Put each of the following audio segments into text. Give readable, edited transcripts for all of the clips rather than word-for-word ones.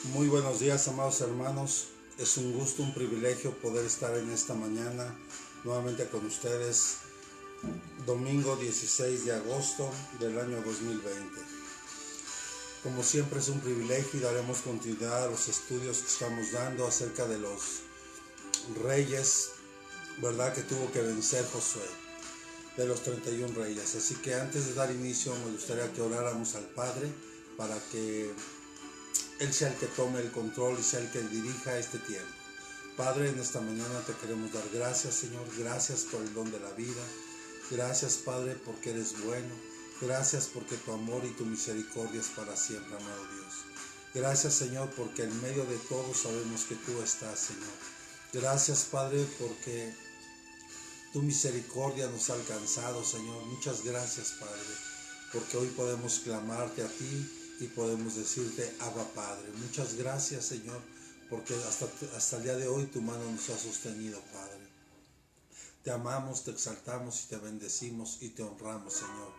Muy buenos días, amados hermanos. Es un gusto, un privilegio poder estar en esta mañana nuevamente con ustedes, domingo 16 de agosto del año 2020. Como siempre es un privilegio y daremos continuidad a los estudios que estamos dando acerca de los reyes, ¿verdad?, que tuvo que vencer Josué, de los 31 reyes. Así que antes de dar inicio me gustaría que oráramos al Padre para que Él sea el que tome el control y sea el que dirija este tiempo. Padre, en esta mañana te queremos dar gracias, Señor. Gracias por el don de la vida. Gracias, Padre, porque eres bueno. Gracias porque tu amor y tu misericordia es para siempre, amado Dios. Gracias, Señor, porque en medio de todo sabemos que tú estás, Señor. Gracias, Padre, porque tu misericordia nos ha alcanzado, Señor. Muchas gracias, Padre, porque hoy podemos clamarte a ti y podemos decirte, Abba, Padre. Muchas gracias, Señor, porque hasta el día de hoy tu mano nos ha sostenido, Padre. Te amamos, te exaltamos y te bendecimos y te honramos, Señor.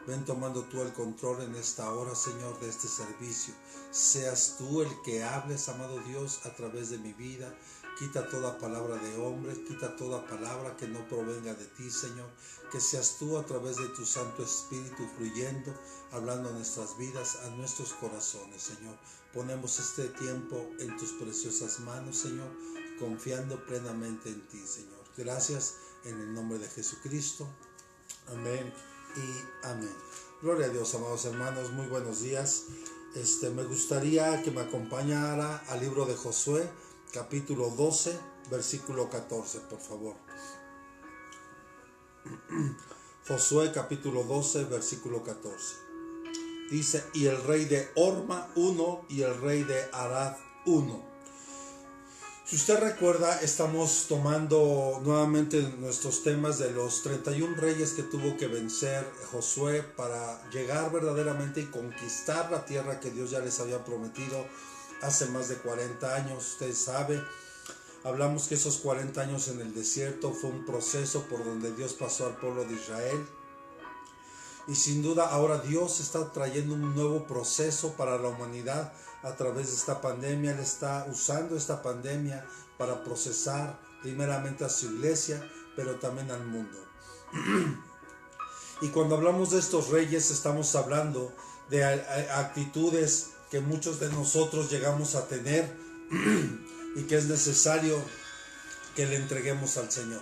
Ven tomando tú el control en esta hora, Señor, de este servicio. Seas tú el que hables, amado Dios, a través de mi vida. Quita toda palabra de hombre, quita toda palabra que no provenga de ti, Señor. Que seas tú a través de tu Santo Espíritu fluyendo, hablando a nuestras vidas, a nuestros corazones, Señor. Ponemos este tiempo en tus preciosas manos, Señor, confiando plenamente en ti, Señor. Gracias en el nombre de Jesucristo. Amén y amén. Gloria a Dios, amados hermanos. Muy buenos días. Me gustaría que me acompañara al libro de Josué, capítulo 12, versículo 14, por favor. Josué capítulo 12, versículo 14. Dice, y el rey de Orma 1 y el rey de Arad 1. Si usted recuerda, estamos tomando nuevamente nuestros temas de los 31 reyes que tuvo que vencer Josué para llegar verdaderamente y conquistar la tierra que Dios ya les había prometido hace más de 40 años. Usted sabe, hablamos que esos 40 años en el desierto fue un proceso por donde Dios pasó al pueblo de Israel. Y sin duda ahora Dios está trayendo un nuevo proceso para la humanidad a través de esta pandemia. Él está usando esta pandemia para procesar primeramente a su iglesia, pero también al mundo. Y cuando hablamos de estos reyes estamos hablando de actitudes que muchos de nosotros llegamos a tener y que es necesario que le entreguemos al Señor.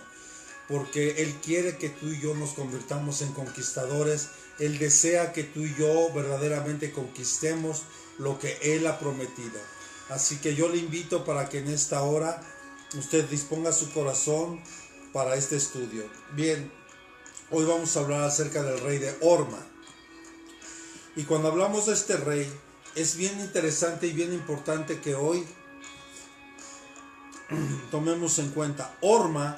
Porque Él quiere que tú y yo nos convirtamos en conquistadores. Él desea que tú y yo verdaderamente conquistemos lo que Él ha prometido. Así que yo le invito para que en esta hora usted disponga su corazón para este estudio. Bien, hoy vamos a hablar acerca del rey de Orma. Y cuando hablamos de este rey, es bien interesante y bien importante que hoy tomemos en cuenta. Orma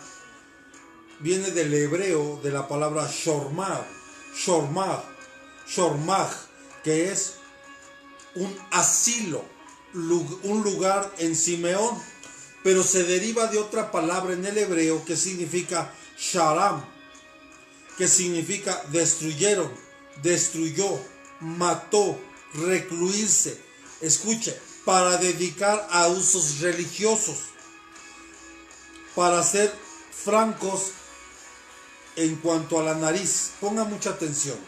viene del hebreo de la palabra shormag, que es un asilo, un lugar en Simeón, pero se deriva de otra palabra en el hebreo que significa sharam, que significa destruyeron, destruyó, mató, recluirse. Escuche, para dedicar a usos religiosos, para ser francos en cuanto a la nariz. Ponga mucha atención.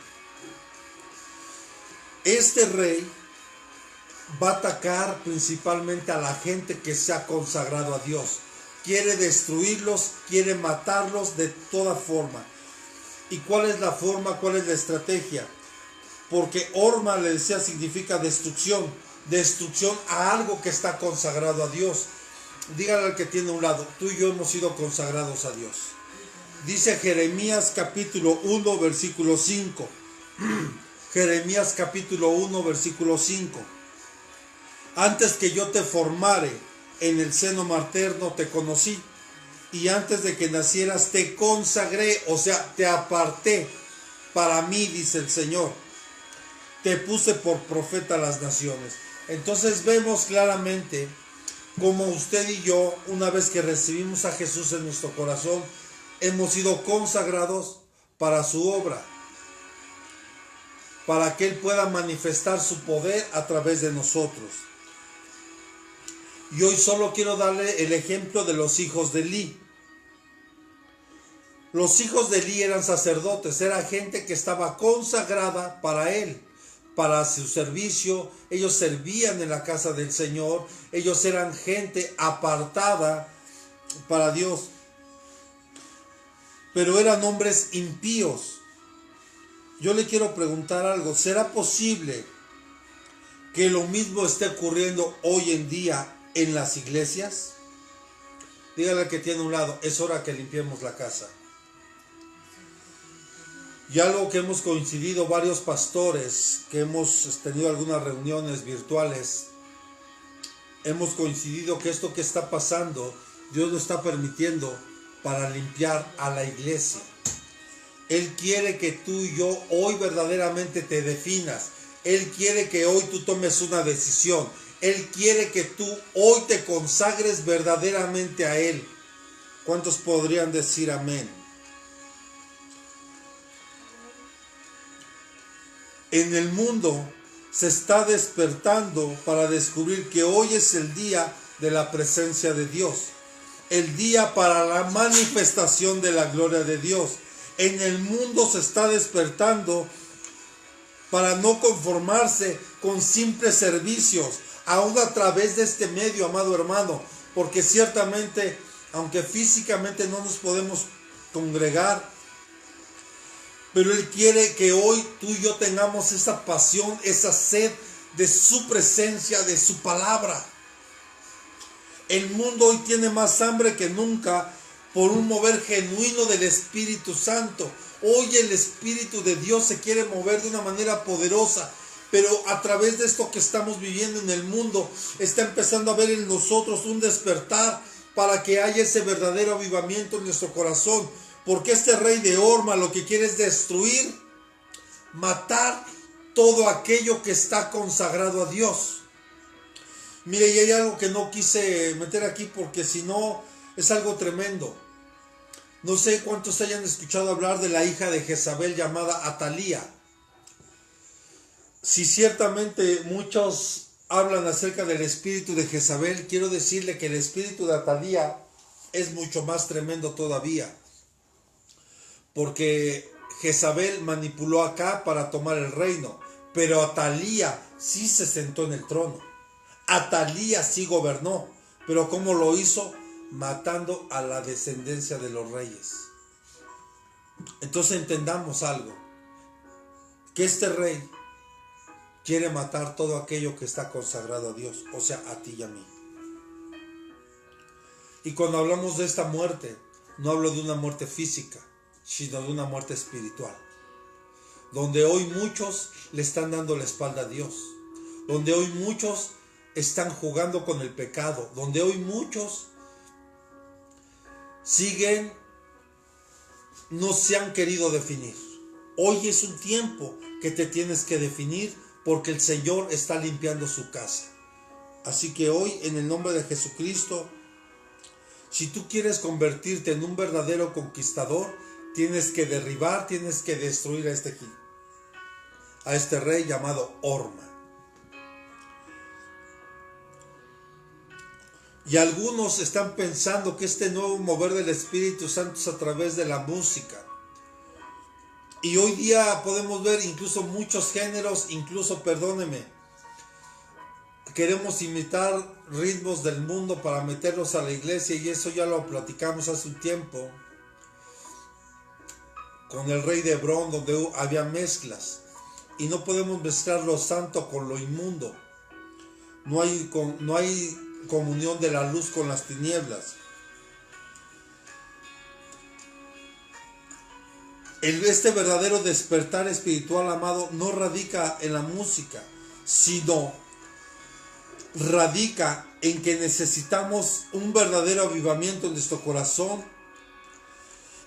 Este rey va a atacar principalmente a la gente que se ha consagrado a Dios. Quiere destruirlos, quiere matarlos de toda forma. ¿Y cuál es la forma? ¿Cuál es la estrategia? Porque Orma, le decía, significa destrucción. Destrucción a algo que está consagrado a Dios. Dígale al que tiene a un lado, tú y yo hemos sido consagrados a Dios. Dice Jeremías capítulo 1 versículo 5. Jeremías capítulo 1 versículo 5. Antes que yo te formare en el seno materno te conocí, y antes de que nacieras te consagré, o sea, te aparté para mí, dice el Señor. Te puse por profeta a las naciones. Entonces vemos claramente como usted y yo, una vez que recibimos a Jesús en nuestro corazón, hemos sido consagrados para su obra, para que Él pueda manifestar su poder a través de nosotros. Y hoy solo quiero darle el ejemplo de los hijos de Elí. Los hijos de Elí eran sacerdotes, era gente que estaba consagrada para él, para su servicio. Ellos servían en la casa del Señor, ellos eran gente apartada para Dios. Pero eran hombres impíos. Yo le quiero preguntar algo, ¿será posible que lo mismo esté ocurriendo hoy en día en las iglesias? Dígale al que tiene a un lado, es hora que limpiemos la casa. Y algo que hemos coincidido varios pastores, que hemos tenido algunas reuniones virtuales, hemos coincidido que esto que está pasando, Dios lo está permitiendo para limpiar a la iglesia. Él quiere que tú y yo hoy verdaderamente te definas. Él quiere que hoy tú tomes una decisión. Él quiere que tú hoy te consagres verdaderamente a Él. ¿Cuántos podrían decir amén? En el mundo se está despertando para descubrir que hoy es el día de la presencia de Dios. El día para la manifestación de la gloria de Dios. En el mundo se está despertando para no conformarse con simples servicios, aún a través de este medio, amado hermano, porque ciertamente, aunque físicamente no nos podemos congregar, pero Él quiere que hoy tú y yo tengamos esa pasión, esa sed de su presencia, de su palabra. El mundo hoy tiene más hambre que nunca por un mover genuino del Espíritu Santo. Hoy el Espíritu de Dios se quiere mover de una manera poderosa, pero a través de esto que estamos viviendo en el mundo, está empezando a haber en nosotros un despertar para que haya ese verdadero avivamiento en nuestro corazón. Porque este rey de Orma lo que quiere es destruir, matar todo aquello que está consagrado a Dios. Mire, y hay algo que no quise meter aquí porque si no es algo tremendo. No sé cuántos hayan escuchado hablar de la hija de Jezabel llamada Atalía. Si ciertamente muchos hablan acerca del espíritu de Jezabel, quiero decirle que el espíritu de Atalía es mucho más tremendo todavía. Porque Jezabel manipuló acá para tomar el reino, pero Atalía sí se sentó en el trono. Atalía sí gobernó, pero ¿cómo lo hizo? Matando a la descendencia de los reyes. Entonces entendamos algo, que este rey quiere matar todo aquello que está consagrado a Dios, o sea, a ti y a mí. Y cuando hablamos de esta muerte, no hablo de una muerte física, sino de una muerte espiritual, donde hoy muchos le están dando la espalda a Dios, donde hoy muchos están jugando con el pecado, donde hoy muchos no se han querido definir. Hoy es un tiempo que te tienes que definir porque el Señor está limpiando su casa. Así que hoy, en el nombre de Jesucristo, si tú quieres convertirte en un verdadero conquistador, tienes que derribar, tienes que destruir a este rey llamado Orma. Y algunos están pensando que este nuevo mover del Espíritu Santo es a través de la música. Y hoy día podemos ver incluso muchos géneros, incluso, perdóneme, queremos imitar ritmos del mundo para meterlos a la iglesia, y eso ya lo platicamos hace un tiempo con el rey de Hebrón, donde había mezclas, y no podemos mezclar lo santo con lo inmundo. No hay comunión de la luz con las tinieblas. Este verdadero despertar espiritual, amado, no radica en la música, sino radica en que necesitamos un verdadero avivamiento en nuestro corazón.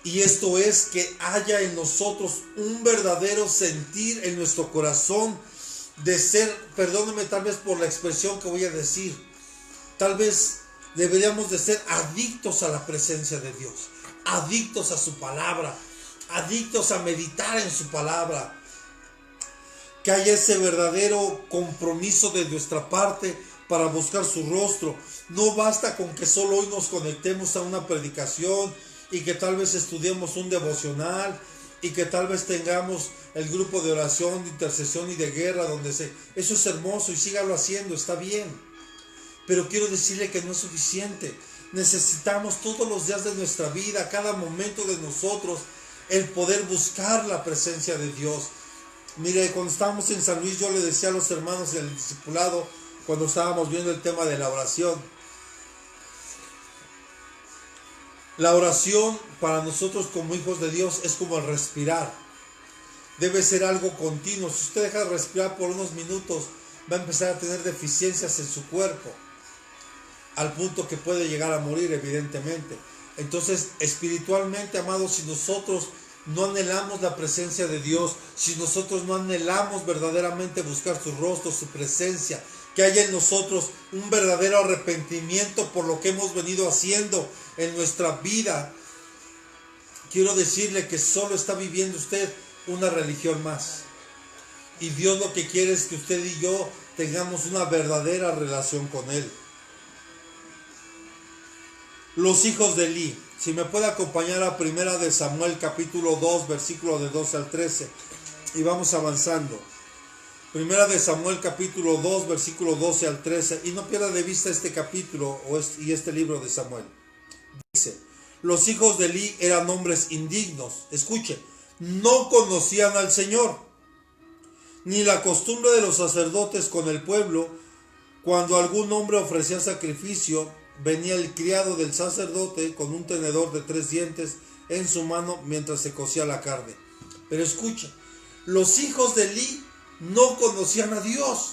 Y esto es que haya en nosotros un verdadero sentir en nuestro corazón de ser, perdónenme tal vez por la expresión que voy a decir, tal vez deberíamos de ser adictos a la presencia de Dios, adictos a su palabra, adictos a meditar en su palabra. Que haya ese verdadero compromiso de nuestra parte para buscar su rostro. No basta con que solo hoy nos conectemos a una predicación y que tal vez estudiemos un devocional y que tal vez tengamos el grupo de oración, de intercesión y de guerra eso es hermoso y sígalo haciendo, está bien. Pero quiero decirle que no es suficiente. Necesitamos todos los días de nuestra vida, cada momento de nosotros, el poder buscar la presencia de Dios. Mire, cuando estábamos en San Luis, yo le decía a los hermanos del discipulado, cuando estábamos viendo el tema de la oración, la oración para nosotros como hijos de Dios es como el respirar. Debe ser algo continuo. Si usted deja de respirar por unos minutos, va a empezar a tener deficiencias en su cuerpo, al punto que puede llegar a morir, evidentemente. Entonces, espiritualmente, amados, si nosotros no anhelamos la presencia de Dios, si nosotros no anhelamos verdaderamente buscar su rostro, su presencia, que haya en nosotros un verdadero arrepentimiento por lo que hemos venido haciendo en nuestra vida, quiero decirle que solo está viviendo usted una religión más. Y Dios lo que quiere es que usted y yo tengamos una verdadera relación con Él. Los hijos de Eli. Si me puede acompañar a 1 de Samuel capítulo 2, versículo de 12 al 13. Y vamos avanzando. 1 de Samuel capítulo 2, versículo 12 al 13. Y no pierda de vista este capítulo y este libro de Samuel. Dice, los hijos de Eli eran hombres indignos. Escuche, no conocían al Señor, ni la costumbre de los sacerdotes con el pueblo. Cuando algún hombre ofrecía sacrificio, venía el criado del sacerdote con un tenedor de 3 dientes en su mano mientras se cocía la carne. Pero escucha, los hijos de Eli no conocían a Dios.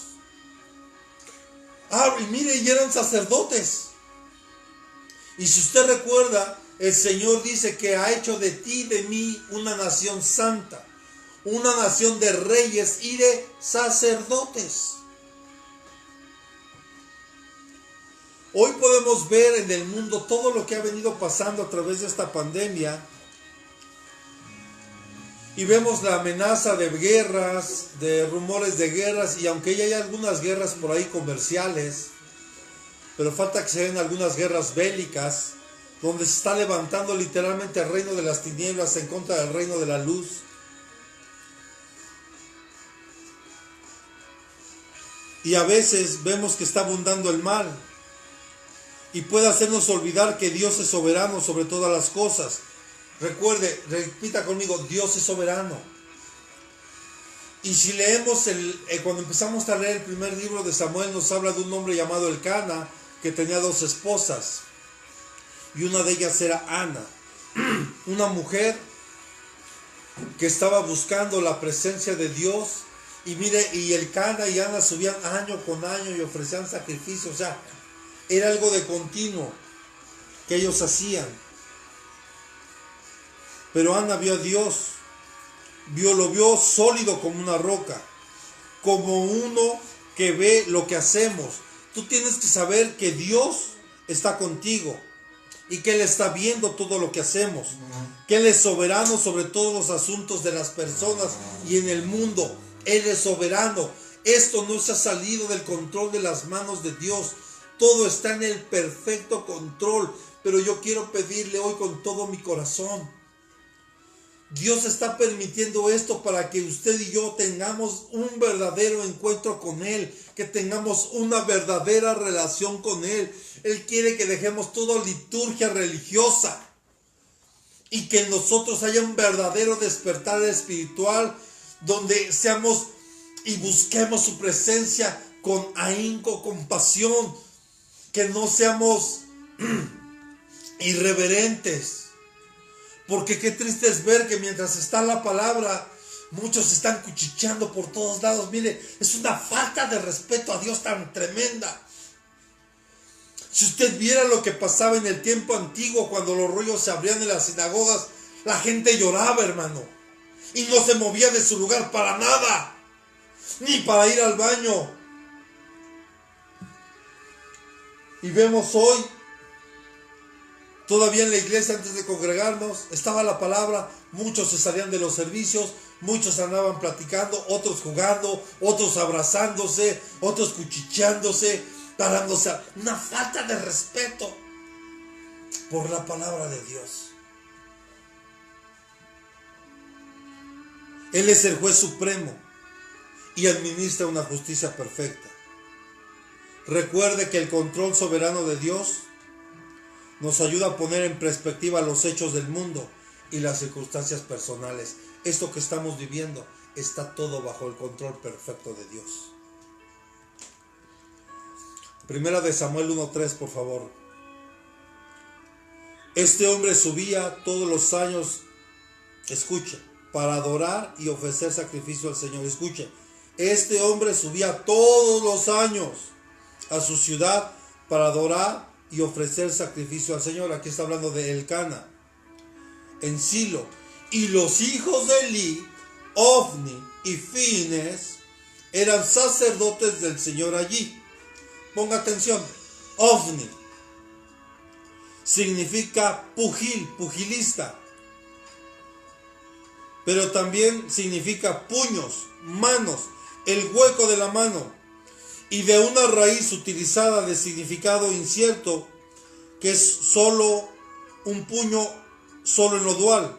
Y mire, y eran sacerdotes. Y si usted recuerda, el Señor dice que ha hecho de ti y de mí una nación santa, una nación de reyes y de sacerdotes. Hoy podemos ver en el mundo todo lo que ha venido pasando a través de esta pandemia. Y vemos la amenaza de guerras, de rumores de guerras, y aunque ya hay algunas guerras por ahí comerciales, pero falta que se den algunas guerras bélicas, donde se está levantando literalmente el reino de las tinieblas en contra del reino de la luz. Y a veces vemos que está abundando el mal, y puede hacernos olvidar que Dios es soberano sobre todas las cosas. Recuerde, repita conmigo, Dios es soberano. Y si leemos, cuando empezamos a leer el primer libro de Samuel, nos habla de un hombre llamado Elcana, que tenía 2 esposas. Y una de ellas era Ana, una mujer que estaba buscando la presencia de Dios. Y mire, y Elcana y Ana subían año con año y ofrecían sacrificios. O sea, era algo de continuo que ellos hacían. Pero Ana vio a Dios, lo vio sólido como una roca, como uno que ve lo que hacemos. Tú tienes que saber que Dios está contigo y que Él está viendo todo lo que hacemos, que Él es soberano sobre todos los asuntos de las personas y en el mundo. Él es soberano. Esto no se ha salido del control de las manos de Dios. Todo está en el perfecto control. Pero yo quiero pedirle hoy con todo mi corazón, Dios está permitiendo esto para que usted y yo tengamos un verdadero encuentro con Él, que tengamos una verdadera relación con Él. Él quiere que dejemos toda liturgia religiosa y que en nosotros haya un verdadero despertar espiritual, donde seamos y busquemos su presencia con ahínco, con pasión, que no seamos irreverentes. Porque qué triste es ver que mientras está la palabra, muchos están cuchicheando por todos lados. Mire, es una falta de respeto a Dios tan tremenda. Si usted viera lo que pasaba en el tiempo antiguo, cuando los rollos se abrían en las sinagogas, la gente lloraba, hermano, y no se movía de su lugar para nada, ni para ir al baño. Y vemos hoy, todavía en la iglesia, antes de congregarnos, estaba la palabra, muchos se salían de los servicios, muchos andaban platicando, otros jugando, otros abrazándose, otros cuchicheándose, Tarando, o sea, una falta de respeto por la palabra de Dios. Él es el juez supremo y administra una justicia perfecta. Recuerde que el control soberano de Dios nos ayuda a poner en perspectiva los hechos del mundo y las circunstancias personales. Esto que estamos viviendo está todo bajo el control perfecto de Dios. Primera de Samuel 1:3, por favor. Este hombre subía todos los años, escuche, para adorar y ofrecer sacrificio al Señor. Escuche, este hombre subía todos los años a su ciudad para adorar y ofrecer sacrificio al Señor. Aquí está hablando de Elcana, en Silo. Y los hijos de Elí, Ofni y Fines, eran sacerdotes del Señor allí. Ponga atención, Ofni significa pugilista, pero también significa puños, manos, el hueco de la mano, y de una raíz utilizada de significado incierto, que es solo un puño, solo en lo dual,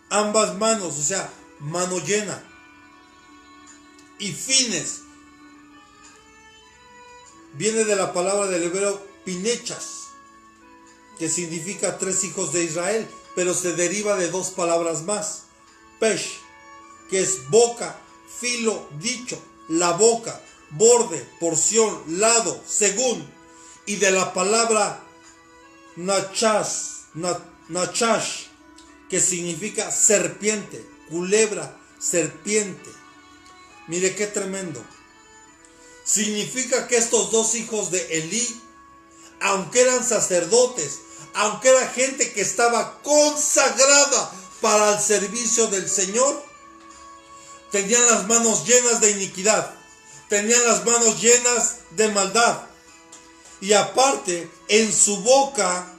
ambas manos, o sea, mano llena. Y Fines viene de la palabra del hebreo pinechas, que significa 3 hijos de Israel, pero se deriva de 2 palabras más. Pesh, que es boca, filo, dicho, la boca, borde, porción, lado, según, y de la palabra nachash, que significa serpiente, culebra, serpiente. Mire qué tremendo. Significa que estos 2 hijos de Elí, aunque eran sacerdotes, aunque era gente que estaba consagrada para el servicio del Señor, tenían las manos llenas de iniquidad, tenían las manos llenas de maldad. Y aparte, en su boca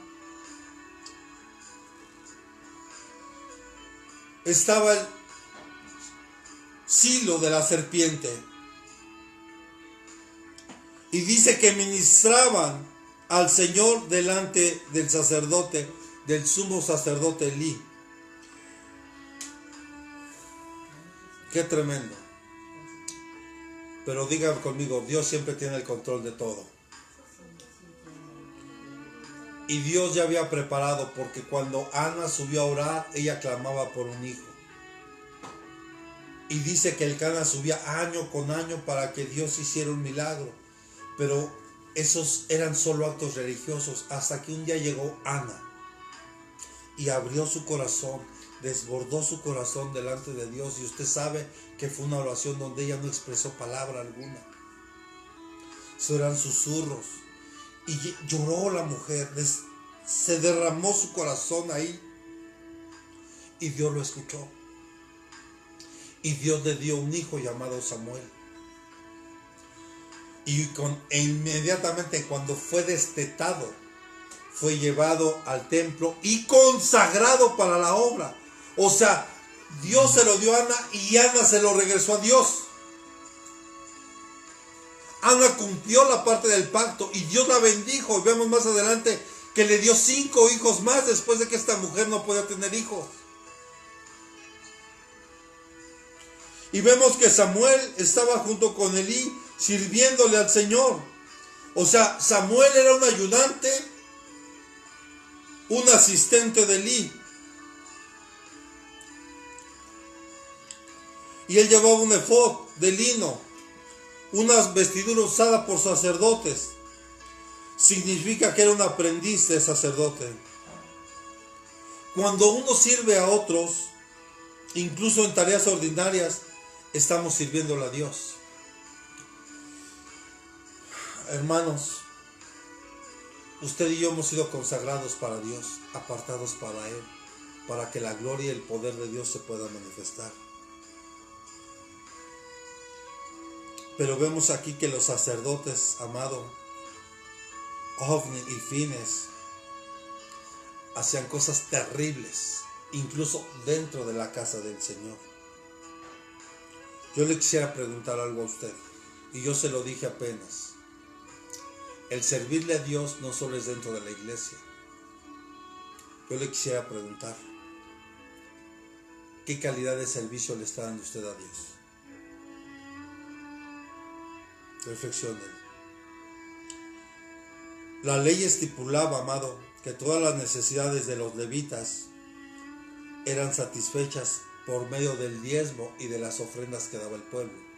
estaba el silo de la serpiente. Y dice que ministraban al Señor delante del sacerdote, del sumo sacerdote Elí. Qué tremendo. Pero digan conmigo, Dios siempre tiene el control de todo. Y Dios ya había preparado, porque cuando Ana subió a orar, ella clamaba por un hijo. Y dice que Elcana subía año con año para que Dios hiciera un milagro. Pero esos eran solo actos religiosos, hasta que un día llegó Ana y abrió su corazón, desbordó su corazón delante de Dios. Y usted sabe que fue una oración donde ella no expresó palabra alguna. Eso eran susurros. Y lloró la mujer, se derramó su corazón ahí. Y Dios lo escuchó. Y Dios le dio un hijo llamado Samuel. E inmediatamente cuando fue destetado, fue llevado al templo y consagrado para la obra. O sea, Dios se lo dio a Ana y Ana se lo regresó a Dios. Ana cumplió la parte del pacto y Dios la bendijo. Y vemos más adelante que le dio 5 hijos más después de que esta mujer no podía tener hijos. Y vemos que Samuel estaba junto con Elí sirviéndole al Señor. O sea, Samuel era un ayudante, un asistente de Elí. Y él llevaba un efod de lino, una vestidura usada por sacerdotes. Significa que era un aprendiz de sacerdote. Cuando uno sirve a otros, incluso en tareas ordinarias, estamos sirviéndole a Dios. Hermanos, usted y yo hemos sido consagrados para Dios, apartados para Él, para que la gloria y el poder de Dios se puedan manifestar. Pero vemos aquí que los sacerdotes, amado, Ofni y Fines, hacían cosas terribles, incluso dentro de la casa del Señor. Yo le quisiera preguntar algo a usted, y yo se lo dije apenas. el servirle a Dios no solo es dentro de la iglesia. Yo le quisiera preguntar, ¿qué calidad de servicio le está dando usted a Dios? Reflexione. La ley estipulaba, amado, que todas las necesidades de los levitas eran satisfechas por medio del diezmo y de las ofrendas que daba el pueblo.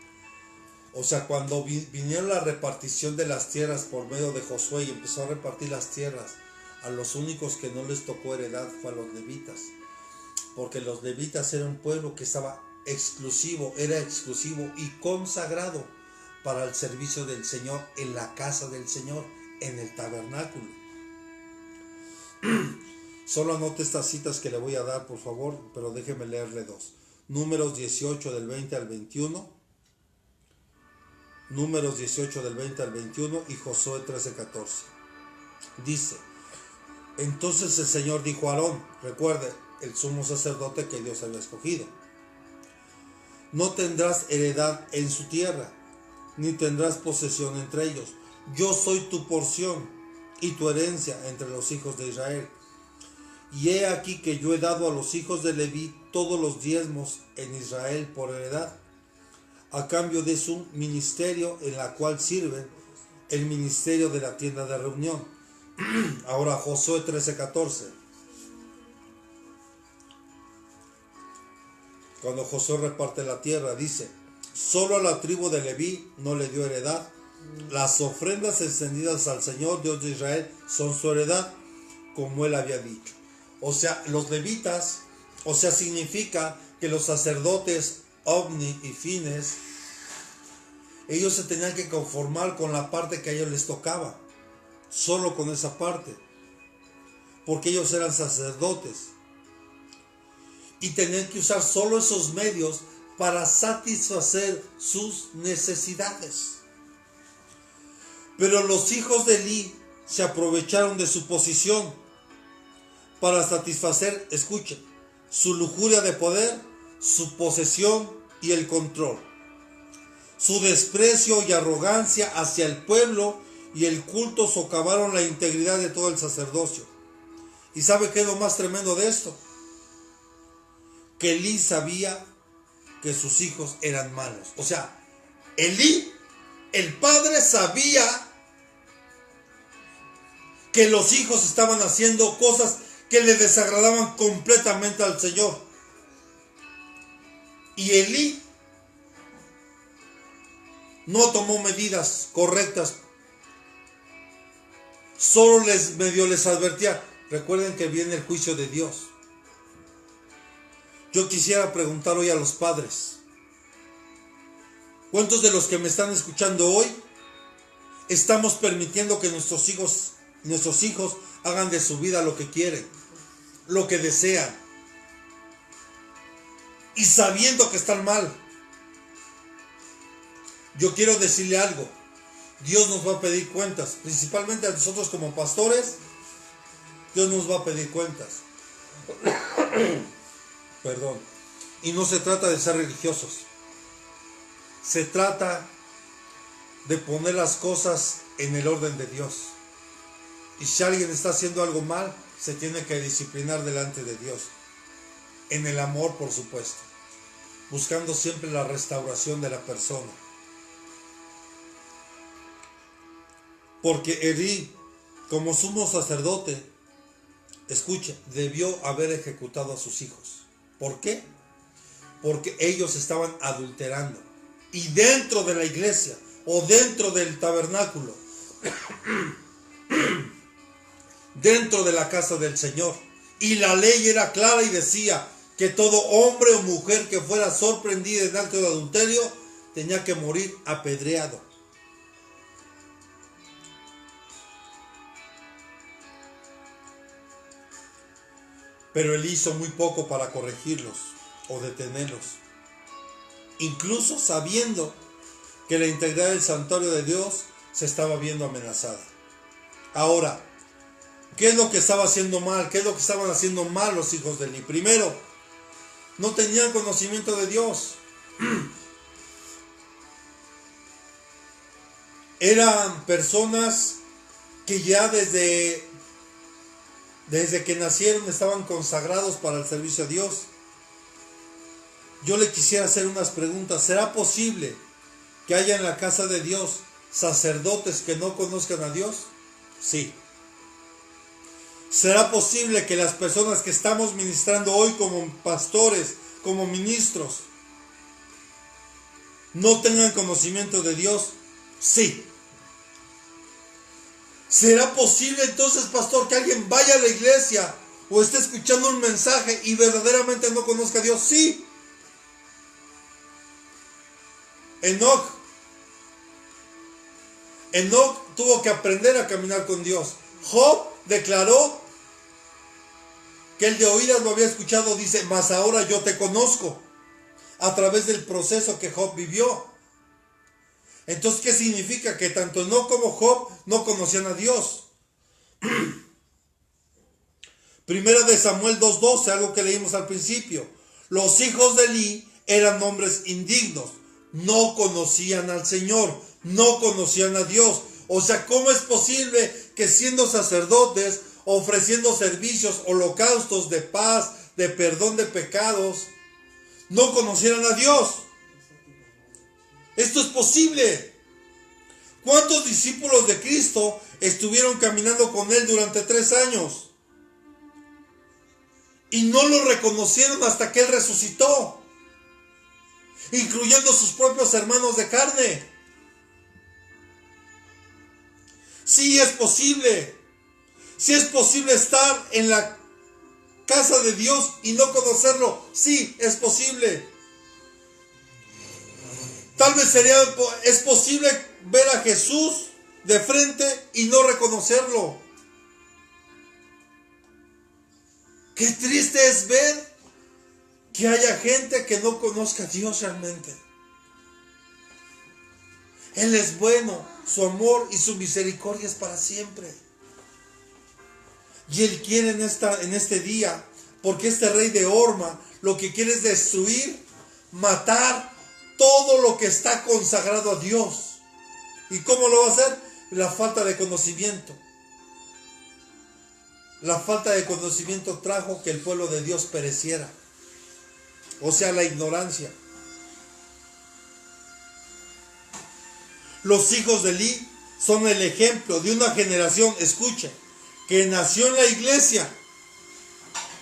O sea, cuando vinieron la repartición de las tierras por medio de Josué y empezó a repartir las tierras, a los únicos que no les tocó heredad fue a los levitas. Porque los levitas eran un pueblo que estaba era exclusivo y consagrado para el servicio del Señor en la casa del Señor, en el tabernáculo. Solo anote estas citas que le voy a dar, por favor, pero déjeme leerle dos. Números 18 del 20 al 21. Números 18 del 20 al 21 y Josué 13:14. Dice: entonces el Señor dijo a Aarón, recuerde, el sumo sacerdote que Dios había escogido: no tendrás heredad en su tierra, ni tendrás posesión entre ellos. Yo soy tu porción y tu herencia entre los hijos de Israel. Y he aquí que yo he dado a los hijos de Leví todos los diezmos en Israel por heredad, a cambio de su ministerio en la cual sirven, el ministerio de la tienda de reunión. Ahora Josué 13:14. Cuando Josué reparte la tierra, dice: solo a la tribu de Leví no le dio heredad. Las ofrendas encendidas al Señor Dios de Israel son su heredad, como él había dicho. O sea, los levitas, significa que los sacerdotes Ovni y Fines, ellos se tenían que conformar con la parte que a ellos les tocaba, solo con esa parte, porque ellos eran sacerdotes y tenían que usar solo esos medios para satisfacer sus necesidades. Pero los hijos de Elí se aprovecharon de su posición para satisfacer, escuchen, su lujuria de poder, su posesión y el control, su desprecio y arrogancia hacia el pueblo y el culto socavaron la integridad de todo el sacerdocio. ¿Y sabe qué es lo más tremendo de esto? Que Elí sabía que sus hijos eran malos. O sea, Elí, el padre, sabía que los hijos estaban haciendo cosas que le desagradaban completamente al Señor. Y Elí no tomó medidas correctas. Solo les advertía. Recuerden que viene el juicio de Dios. Yo quisiera preguntar hoy a los padres: ¿cuántos de los que me están escuchando hoy estamos permitiendo que nuestros hijos hagan de su vida lo que quieren, lo que desean, y sabiendo que están mal? Yo quiero decirle algo: Dios nos va a pedir cuentas, principalmente a nosotros como pastores. Dios nos va a pedir cuentas. Perdón. Y no se trata de ser religiosos. Se trata de poner las cosas en el orden de Dios. Y si alguien está haciendo algo mal, se tiene que disciplinar delante de Dios. En el amor, por supuesto. Buscando siempre la restauración de la persona. Porque Elí, como sumo sacerdote, escuche, debió haber ejecutado a sus hijos. ¿Por qué? Porque ellos estaban adulterando. Y dentro de la iglesia o dentro del tabernáculo, dentro de la casa del Señor. Y la ley era clara y decía que todo hombre o mujer que fuera sorprendida en acto de adulterio tenía que morir apedreado. Pero él hizo muy poco para corregirlos o detenerlos. Incluso sabiendo que la integridad del santuario de Dios se estaba viendo amenazada. Ahora, ¿qué es lo que estaba haciendo mal? ¿Qué es lo que estaban haciendo mal los hijos de Elí? Primero, no tenían conocimiento de Dios. Eran personas que ya desde que nacieron estaban consagrados para el servicio a Dios. Yo le quisiera hacer unas preguntas. ¿Será posible que haya en la casa de Dios sacerdotes que no conozcan a Dios? Sí. ¿Será posible que las personas que estamos ministrando hoy como pastores, como ministros, no tengan conocimiento de Dios? Sí. ¿Será posible entonces, pastor, que alguien vaya a la iglesia o esté escuchando un mensaje y verdaderamente no conozca a Dios? Sí. Enoc tuvo que aprender a caminar con Dios. Job declaró que él de oídas lo había escuchado, dice, mas ahora yo te conozco, a través del proceso que Job vivió. Entonces, ¿qué significa? Que tanto Enoc como Job no conocían a Dios. Primera de Samuel 2:12, algo que leímos al principio. Los hijos de Eli eran hombres indignos, no conocían al Señor, no conocían a Dios. O sea, ¿cómo es posible que siendo sacerdotes, ofreciendo servicios, holocaustos de paz, de perdón de pecados, no conocieran a Dios? Esto es posible. ¿Cuántos discípulos de Cristo estuvieron caminando con Él durante 3 años? Y no lo reconocieron hasta que Él resucitó, incluyendo sus propios hermanos de carne. Sí es posible. Sí es posible estar en la casa de Dios y no conocerlo. Sí es posible. Tal vez es posible ver a Jesús de frente y no reconocerlo. Qué triste es ver que haya gente que no conozca a Dios realmente. Él es bueno, su amor y su misericordia es para siempre. Y Él quiere en este día, porque este rey de Horma lo que quiere es destruir, matar todo lo que está consagrado a Dios. ¿Y cómo lo va a hacer? La falta de conocimiento. La falta de conocimiento trajo que el pueblo de Dios pereciera. O sea, la ignorancia. Los hijos de Eli son el ejemplo de una generación, escuchen, que nació en la iglesia,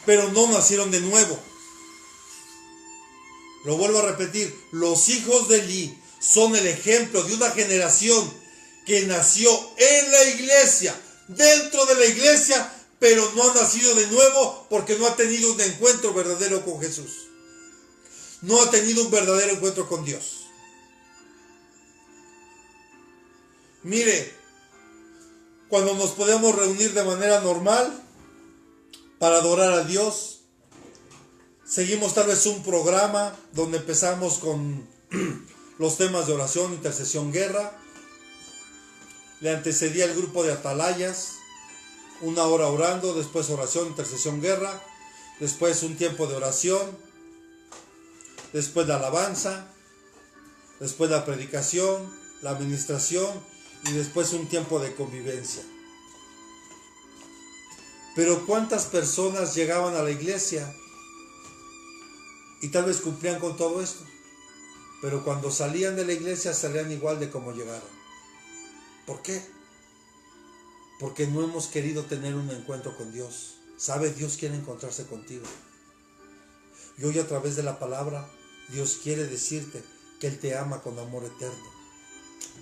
pero no nacieron de nuevo. Lo vuelvo a repetir, los hijos de Eli son el ejemplo de una generación que nació en la iglesia, dentro de la iglesia, pero no ha nacido de nuevo porque no ha tenido un encuentro verdadero con Jesús. No ha tenido un verdadero encuentro con Dios. Mire, cuando nos podemos reunir de manera normal para adorar a Dios, seguimos tal vez un programa donde empezamos con los temas de oración, intercesión, guerra. Le antecedía el grupo de atalayas, 1 hora orando, después oración, intercesión, guerra, después un tiempo de oración, después la alabanza, después la predicación, la administración y después un tiempo de convivencia. Pero ¿cuántas personas llegaban a la iglesia y tal vez cumplían con todo esto? Pero cuando salían de la iglesia salían igual de como llegaron. ¿Por qué? Porque no hemos querido tener un encuentro con Dios. ¿Sabe? Dios quiere encontrarse contigo. Y hoy a través de la palabra, Dios quiere decirte que Él te ama con amor eterno.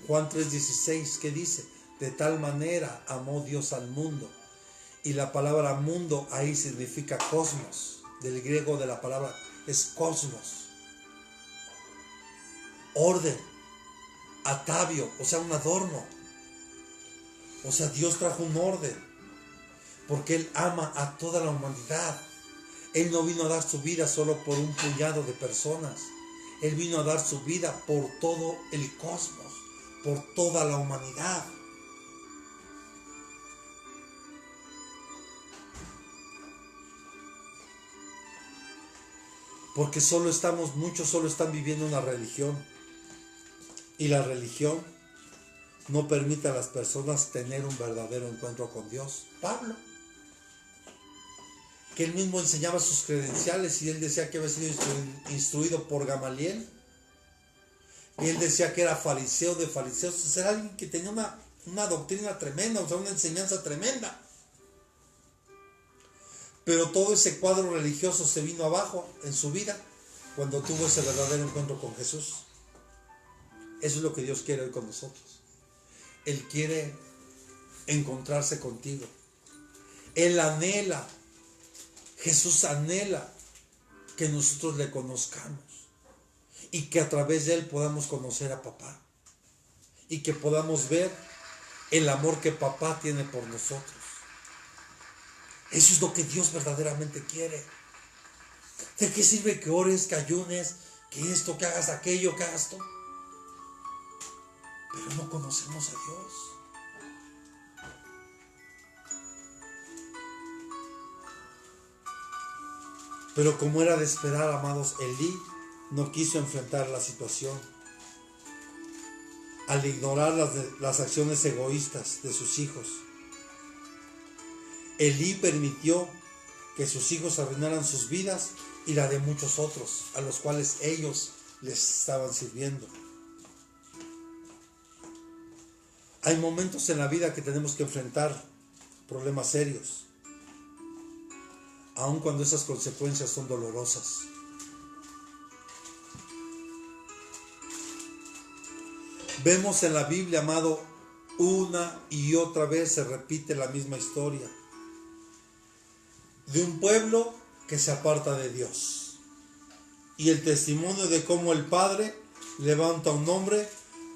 Juan 3:16, ¿qué dice? De tal manera amó Dios al mundo. Y la palabra mundo ahí significa cosmos. Del griego de la palabra es cosmos. Orden, atavio, o sea, un adorno. O sea, Dios trajo un orden, porque Él ama a toda la humanidad. Él no vino a dar su vida solo por un puñado de personas. Él vino a dar su vida por todo el cosmos, por toda la humanidad. Porque muchos solo están viviendo una religión. Y la religión no permite a las personas tener un verdadero encuentro con Dios. Pablo, que él mismo enseñaba sus credenciales y él decía que había sido instruido por Gamaliel. Y él decía que era fariseo de fariseos. O sea, era alguien que tenía una doctrina tremenda, o sea, una enseñanza tremenda. Pero todo ese cuadro religioso se vino abajo en su vida cuando tuvo ese verdadero encuentro con Jesús. Eso es lo que Dios quiere hoy con nosotros. Él quiere encontrarse contigo. Él anhela, Jesús anhela que nosotros le conozcamos y que a través de Él podamos conocer a papá y que podamos ver el amor que papá tiene por nosotros. Eso es lo que Dios verdaderamente quiere. ¿De qué sirve que ores, que ayunes, que esto, que hagas aquello, que hagas esto? Pero no conocemos a Dios. Pero como era de esperar, amados, Elí no quiso enfrentar la situación. Al ignorar las acciones egoístas de sus hijos, Elí permitió que sus hijos arruinaran sus vidas y la de muchos otros, a los cuales ellos les estaban sirviendo. Hay momentos en la vida que tenemos que enfrentar problemas serios, aun cuando esas consecuencias son dolorosas. Vemos en la Biblia, amado, una y otra vez se repite la misma historia de un pueblo que se aparta de Dios y el testimonio de cómo el Padre levanta a un hombre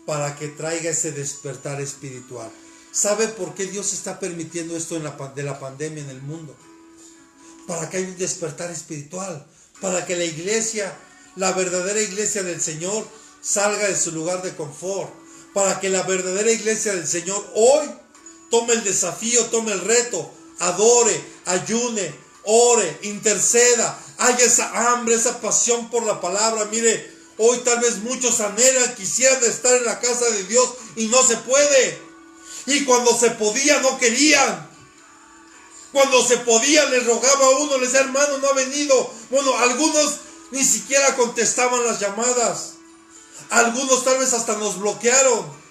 para que traiga ese despertar espiritual. ¿Sabe por qué Dios está permitiendo esto de la pandemia en el mundo? Para que haya un despertar espiritual, para que la iglesia, la verdadera iglesia del Señor, salga de su lugar de confort, para que la verdadera iglesia del Señor hoy tome el desafío, tome el reto, adore, ayune, ore, interceda, haya esa hambre, esa pasión por la palabra. Mire, hoy tal vez muchos anhelan, quisieran estar en la casa de Dios y no se puede. Y cuando se podía no querían. Cuando se podía les rogaba a uno, les decía, hermano, no ha venido. Bueno, algunos ni siquiera contestaban las llamadas. Algunos tal vez hasta nos bloquearon.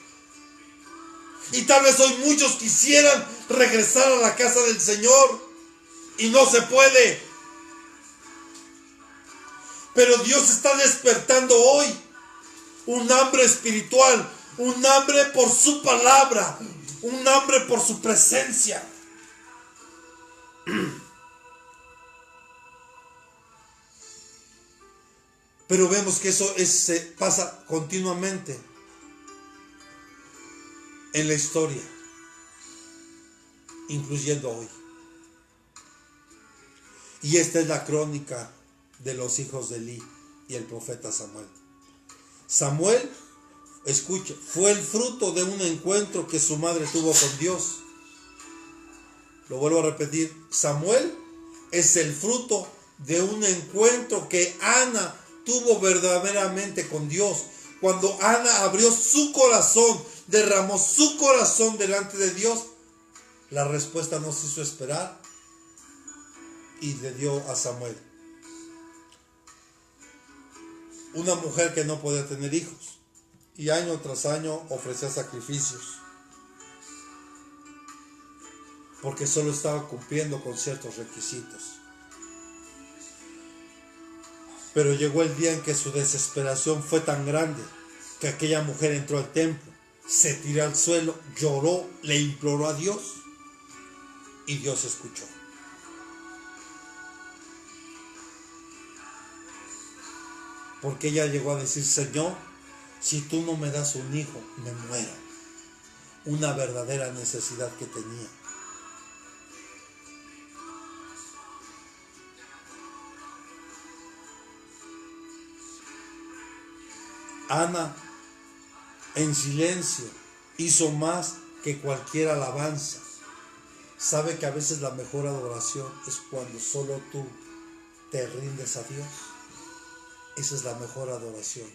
Y tal vez hoy muchos quisieran regresar a la casa del Señor y no se puede. Pero Dios está despertando hoy un hambre espiritual, un hambre por su palabra, un hambre por su presencia. Pero vemos que eso pasa continuamente en la historia, incluyendo hoy. Y esta es la crónica de los hijos de Elí y el profeta Samuel. Samuel, escuche, fue el fruto de un encuentro que su madre tuvo con Dios. Lo vuelvo a repetir, Samuel es el fruto de un encuentro que Ana tuvo verdaderamente con Dios. Cuando Ana abrió su corazón, derramó su corazón delante de Dios, la respuesta no se hizo esperar y le dio a Samuel. Una mujer que no podía tener hijos y año tras año ofrecía sacrificios porque solo estaba cumpliendo con ciertos requisitos. Pero llegó el día en que su desesperación fue tan grande que aquella mujer entró al templo, se tiró al suelo, lloró, le imploró a Dios y Dios escuchó. Porque ella llegó a decir, Señor, si tú no me das un hijo, me muero. Una verdadera necesidad que tenía. Ana, en silencio, hizo más que cualquier alabanza. Sabe que a veces la mejor adoración es cuando solo tú te rindes a Dios. Esa es la mejor adoración.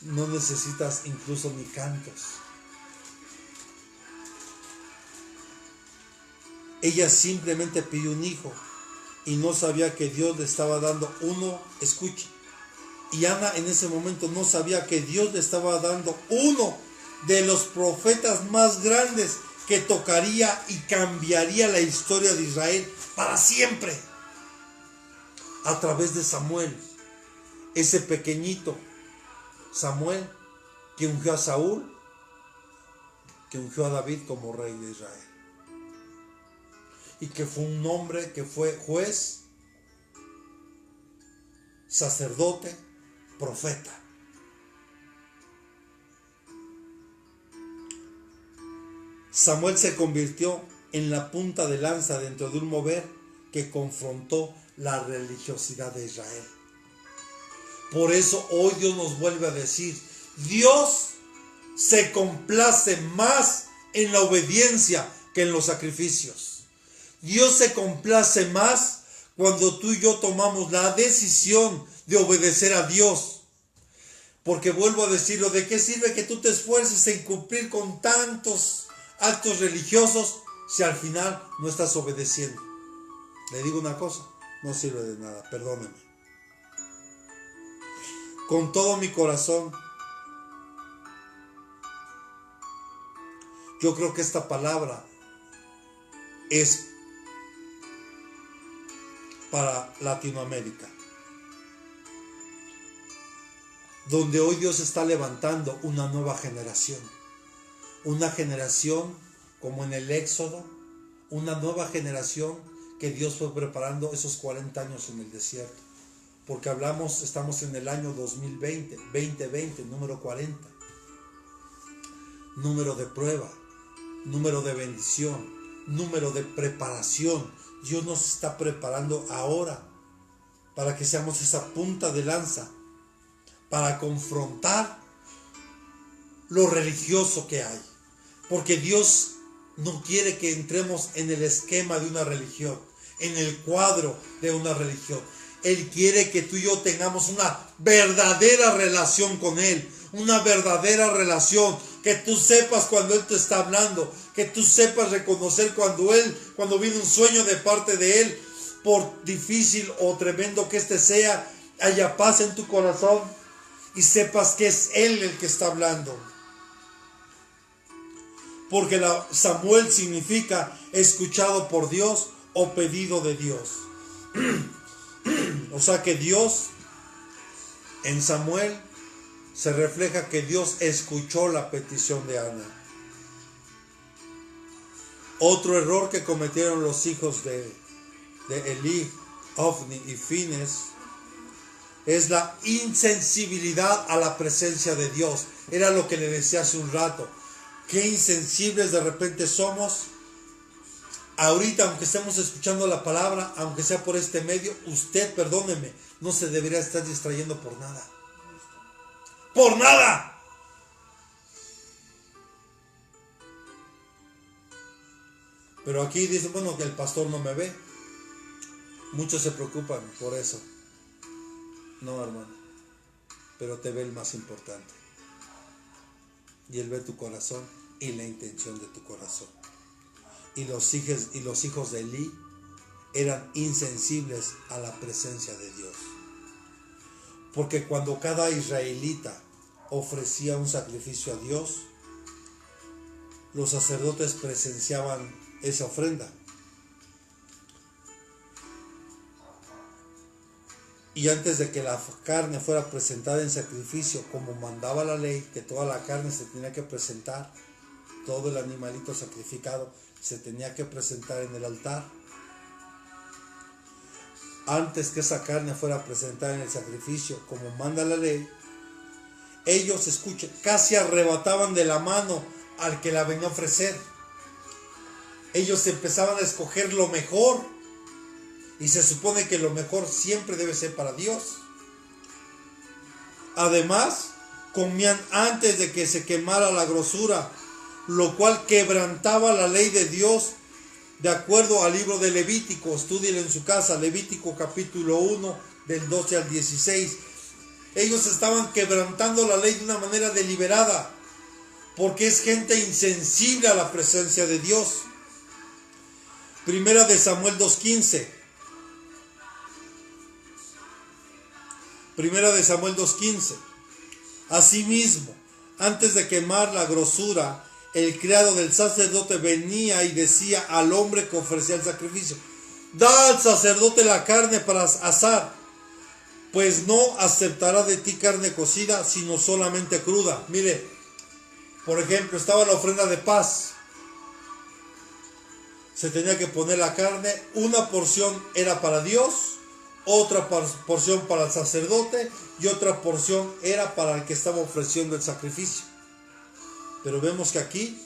no necesitas incluso ni cantos. Ella simplemente pidió un hijo y no sabía que Dios le estaba dando uno, escuche. Y Ana en ese momento no sabía que Dios le estaba dando uno de los profetas más grandes que tocaría y cambiaría la historia de Israel para siempre. A través de Samuel, ese pequeñito Samuel que ungió a Saúl, que ungió a David como rey de Israel. Y que fue un hombre que fue juez, sacerdote, profeta. Samuel se convirtió en la punta de lanza dentro de un mover que confrontó la religiosidad de Israel. Por eso hoy Dios nos vuelve a decir, Dios se complace más en la obediencia que en los sacrificios. Dios se complace más cuando tú y yo tomamos la decisión de obedecer a Dios. Porque vuelvo a decirlo, ¿de qué sirve que tú te esfuerces en cumplir con tantos actos religiosos si al final no estás obedeciendo? Le digo una cosa, no sirve de nada, perdóneme. Con todo mi corazón, yo creo que esta palabra es para Latinoamérica, donde hoy Dios está levantando una nueva generación como en el Éxodo, una nueva generación que Dios fue preparando esos 40 años en el desierto, porque estamos en el año 2020, número 40, número de prueba, número de bendición, número de preparación. Dios nos está preparando ahora para que seamos esa punta de lanza para confrontar lo religioso que hay. Porque Dios no quiere que entremos en el esquema de una religión, en el cuadro de una religión. Él quiere que tú y yo tengamos una verdadera relación con Él, una verdadera relación, que tú sepas cuando Él te está hablando, que tú sepas reconocer cuando viene un sueño de parte de Él, por difícil o tremendo que este sea, haya paz en tu corazón y sepas que es Él el que está hablando. Porque Samuel significa escuchado por Dios o pedido de Dios. O sea que Dios, en Samuel, se refleja que Dios escuchó la petición de Ana. Otro error que cometieron los hijos de Elí, Ofni y Fines es la insensibilidad a la presencia de Dios. Era lo que le decía hace un rato. Qué insensibles de repente somos. Ahorita, aunque estemos escuchando la palabra, aunque sea por este medio, usted, perdóneme, no se debería estar distrayendo por nada. ¡Por nada! Pero aquí dice, bueno, que el pastor no me ve. Muchos se preocupan por eso. No, hermano. Pero te ve el más importante. Y Él ve tu corazón y la intención de tu corazón. Y los hijos de Elí eran insensibles a la presencia de Dios. Porque cuando cada israelita ofrecía un sacrificio a Dios, los sacerdotes presenciaban esa ofrenda. Y antes de que la carne fuera presentada en sacrificio, como mandaba la ley, que toda la carne se tenía que presentar, todo el animalito sacrificado se tenía que presentar en el altar. Antes que esa carne fuera presentada en el sacrificio, como manda la ley, ellos, escuchen, casi arrebataban de la mano al que la venía a ofrecer. Ellos empezaban a escoger lo mejor, y se supone que lo mejor siempre debe ser para Dios. Además, comían antes de que se quemara la grosura, lo cual quebrantaba la ley de Dios, de acuerdo al libro de Levítico. Estúdienlo en su casa, Levítico capítulo 1, del 12 al 16. Ellos estaban quebrantando la ley de una manera deliberada, porque es gente insensible a la presencia de Dios. Primera de Samuel 2:15. Primera de Samuel 2:15. Asimismo, antes de quemar la grosura, el criado del sacerdote venía y decía al hombre que ofrecía el sacrificio: da al sacerdote la carne para asar, pues no aceptará de ti carne cocida, sino solamente cruda. Mire, por ejemplo, estaba la ofrenda de paz. Se tenía que poner la carne, una porción era para Dios, otra porción para el sacerdote y otra porción era para el que estaba ofreciendo el sacrificio. Pero vemos que aquí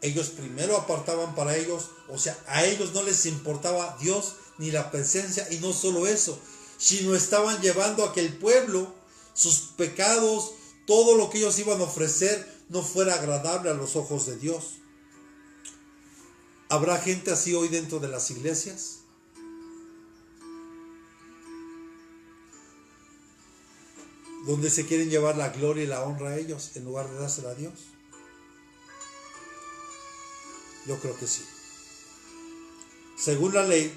ellos primero apartaban para ellos, o sea, a ellos no les importaba Dios ni la presencia, y no solo eso, sino estaban llevando a que el pueblo, sus pecados, todo lo que ellos iban a ofrecer no fuera agradable a los ojos de Dios. ¿Habrá gente así hoy dentro de las iglesias? Donde se quieren llevar la gloria y la honra a ellos en lugar de dársela a Dios. Yo creo que sí. Según la ley,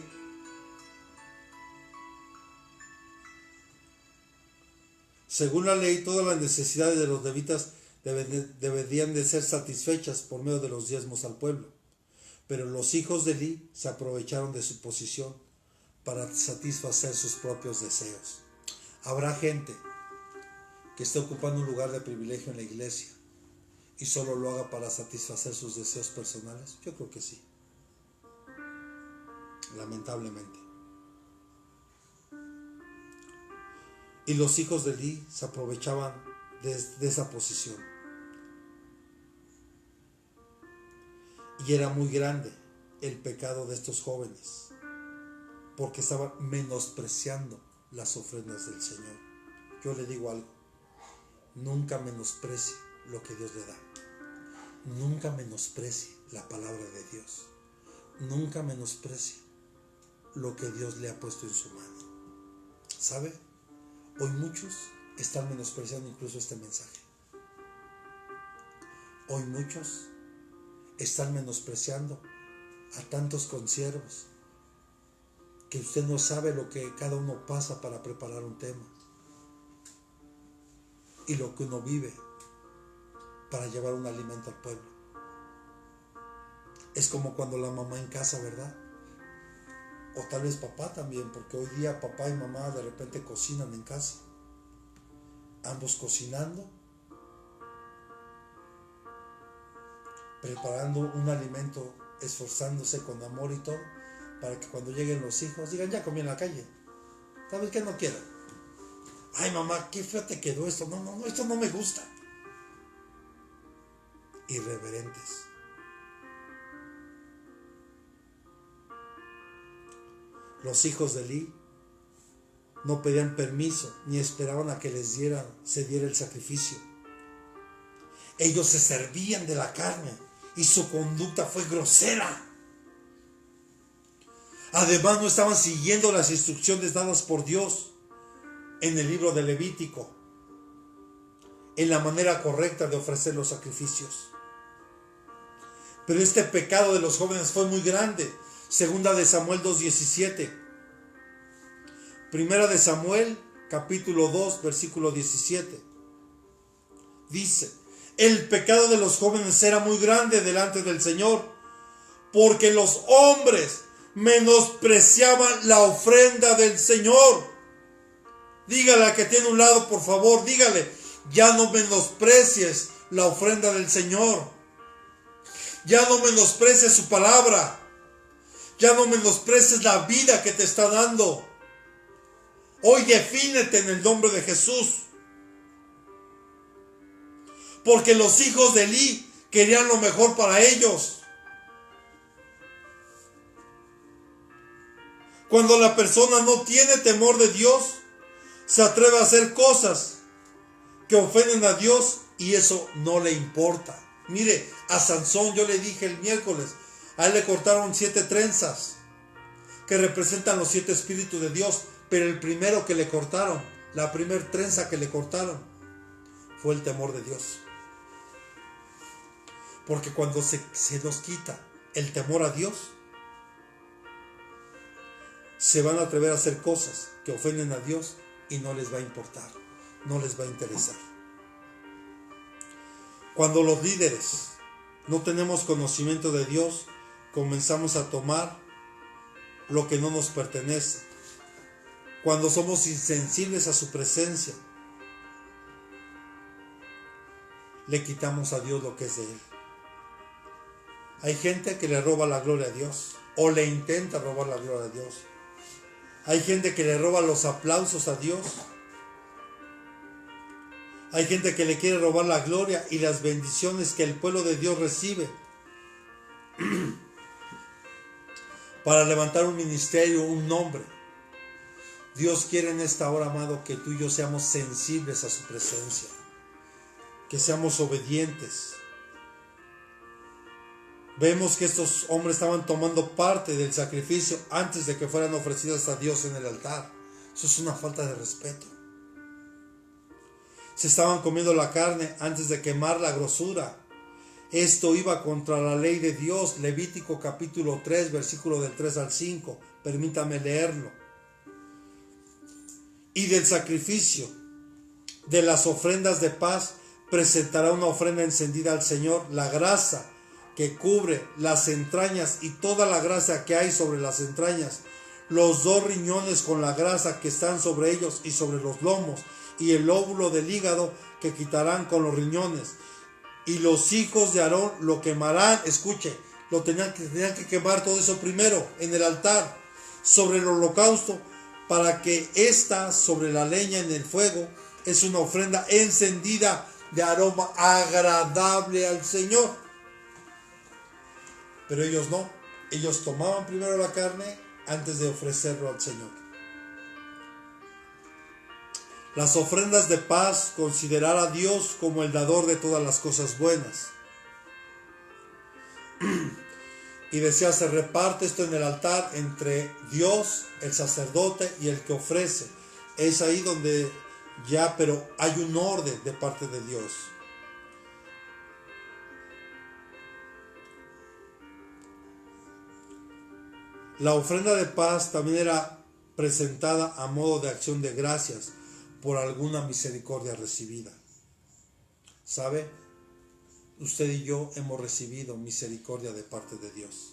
todas las necesidades de los levitas deberían de ser satisfechas por medio de los diezmos al pueblo. Pero los hijos de Elí se aprovecharon de su posición para satisfacer sus propios deseos. Habrá gente que esté ocupando un lugar de privilegio en la iglesia y solo lo haga para satisfacer sus deseos personales. Yo creo que sí. Lamentablemente. Y los hijos de Elí se aprovechaban de esa posición. Y era muy grande el pecado de estos jóvenes, porque estaban menospreciando las ofrendas del Señor. Yo le digo algo: nunca menosprecie lo que Dios le da. Nunca menosprecie la palabra de Dios. Nunca menosprecie lo que Dios le ha puesto en su mano. ¿Sabe? Hoy muchos están menospreciando incluso este mensaje. Hoy muchos están menospreciando a tantos consiervos que usted no sabe lo que cada uno pasa para preparar un tema y lo que uno vive para llevar un alimento al pueblo. Es como cuando la mamá en casa, ¿verdad? O tal vez papá también, porque hoy día papá y mamá de repente cocinan en casa, ambos cocinando, preparando un alimento, esforzándose con amor y todo, para que cuando lleguen los hijos digan: ya comí en la calle, ¿sabes qué? No quiero. Ay, mamá, qué feo te quedó esto. No, esto no me gusta. Irreverentes. Los hijos de Elí no pedían permiso ni esperaban a que se diera el sacrificio. Ellos se servían de la carne y su conducta fue grosera. Además, no estaban siguiendo las instrucciones dadas por Dios en el libro de Levítico, en la manera correcta de ofrecer los sacrificios. Pero este pecado de los jóvenes fue muy grande. Segunda de Samuel 2:17. Primera de Samuel, capítulo 2, versículo 17. Dice: el pecado de los jóvenes era muy grande delante del Señor, porque los hombres menospreciaban la ofrenda del Señor. Dígale a que tiene un lado, por favor, dígale: ya no menosprecies la ofrenda del Señor. Ya no menosprecies su palabra. Ya no menosprecies la vida que te está dando. Hoy defínete en el nombre de Jesús. Porque los hijos de Elí querían lo mejor para ellos. Cuando la persona no tiene temor de Dios, se atreve a hacer cosas que ofenden a Dios y eso no le importa. Mire, a Sansón yo le dije el miércoles, a él le cortaron 7 trenzas que representan los 7 espíritus de Dios, pero el primero que le cortaron, la primer trenza que le cortaron fue el temor de Dios. Porque cuando se nos quita el temor a Dios, se van a atrever a hacer cosas que ofenden a Dios y no les va a importar, no les va a interesar. Cuando los líderes no tenemos conocimiento de Dios, comenzamos a tomar lo que no nos pertenece. Cuando somos insensibles a su presencia, le quitamos a Dios lo que es de Él. Hay gente que le roba la gloria a Dios o le intenta robar la gloria a Dios. Hay gente que le roba los aplausos a Dios. Hay gente que le quiere robar la gloria y las bendiciones que el pueblo de Dios recibe para levantar un ministerio, un nombre. Dios quiere en esta hora, amado, que tú y yo seamos sensibles a su presencia, que seamos obedientes. Vemos que estos hombres estaban tomando parte del sacrificio antes de que fueran ofrecidas a Dios en el altar. Eso es una falta de respeto. Se estaban comiendo la carne antes de quemar la grosura. Esto iba contra la ley de Dios. Levítico capítulo 3, versículo del 3 al 5. Permítame leerlo. Y del sacrificio de las ofrendas de paz presentará una ofrenda encendida al Señor, la grasa que cubre las entrañas y toda la grasa que hay sobre las entrañas, los 2 riñones con la grasa que están sobre ellos y sobre los lomos, y el lóbulo del hígado que quitarán con los riñones. Y los hijos de Aarón lo quemarán, escuche, tenían que quemar todo eso primero en el altar, sobre el holocausto, para que ésta sobre la leña en el fuego es una ofrenda encendida de aroma agradable al Señor. Pero ellos no, ellos tomaban primero la carne antes de ofrecerlo al Señor. Las ofrendas de paz, considerar a Dios como el dador de todas las cosas buenas. Y decía, se reparte esto en el altar entre Dios, el sacerdote y el que ofrece. Es ahí donde ya, pero hay un orden de parte de Dios. La ofrenda de paz también era presentada a modo de acción de gracias por alguna misericordia recibida. ¿Sabe? Usted y yo hemos recibido misericordia de parte de Dios.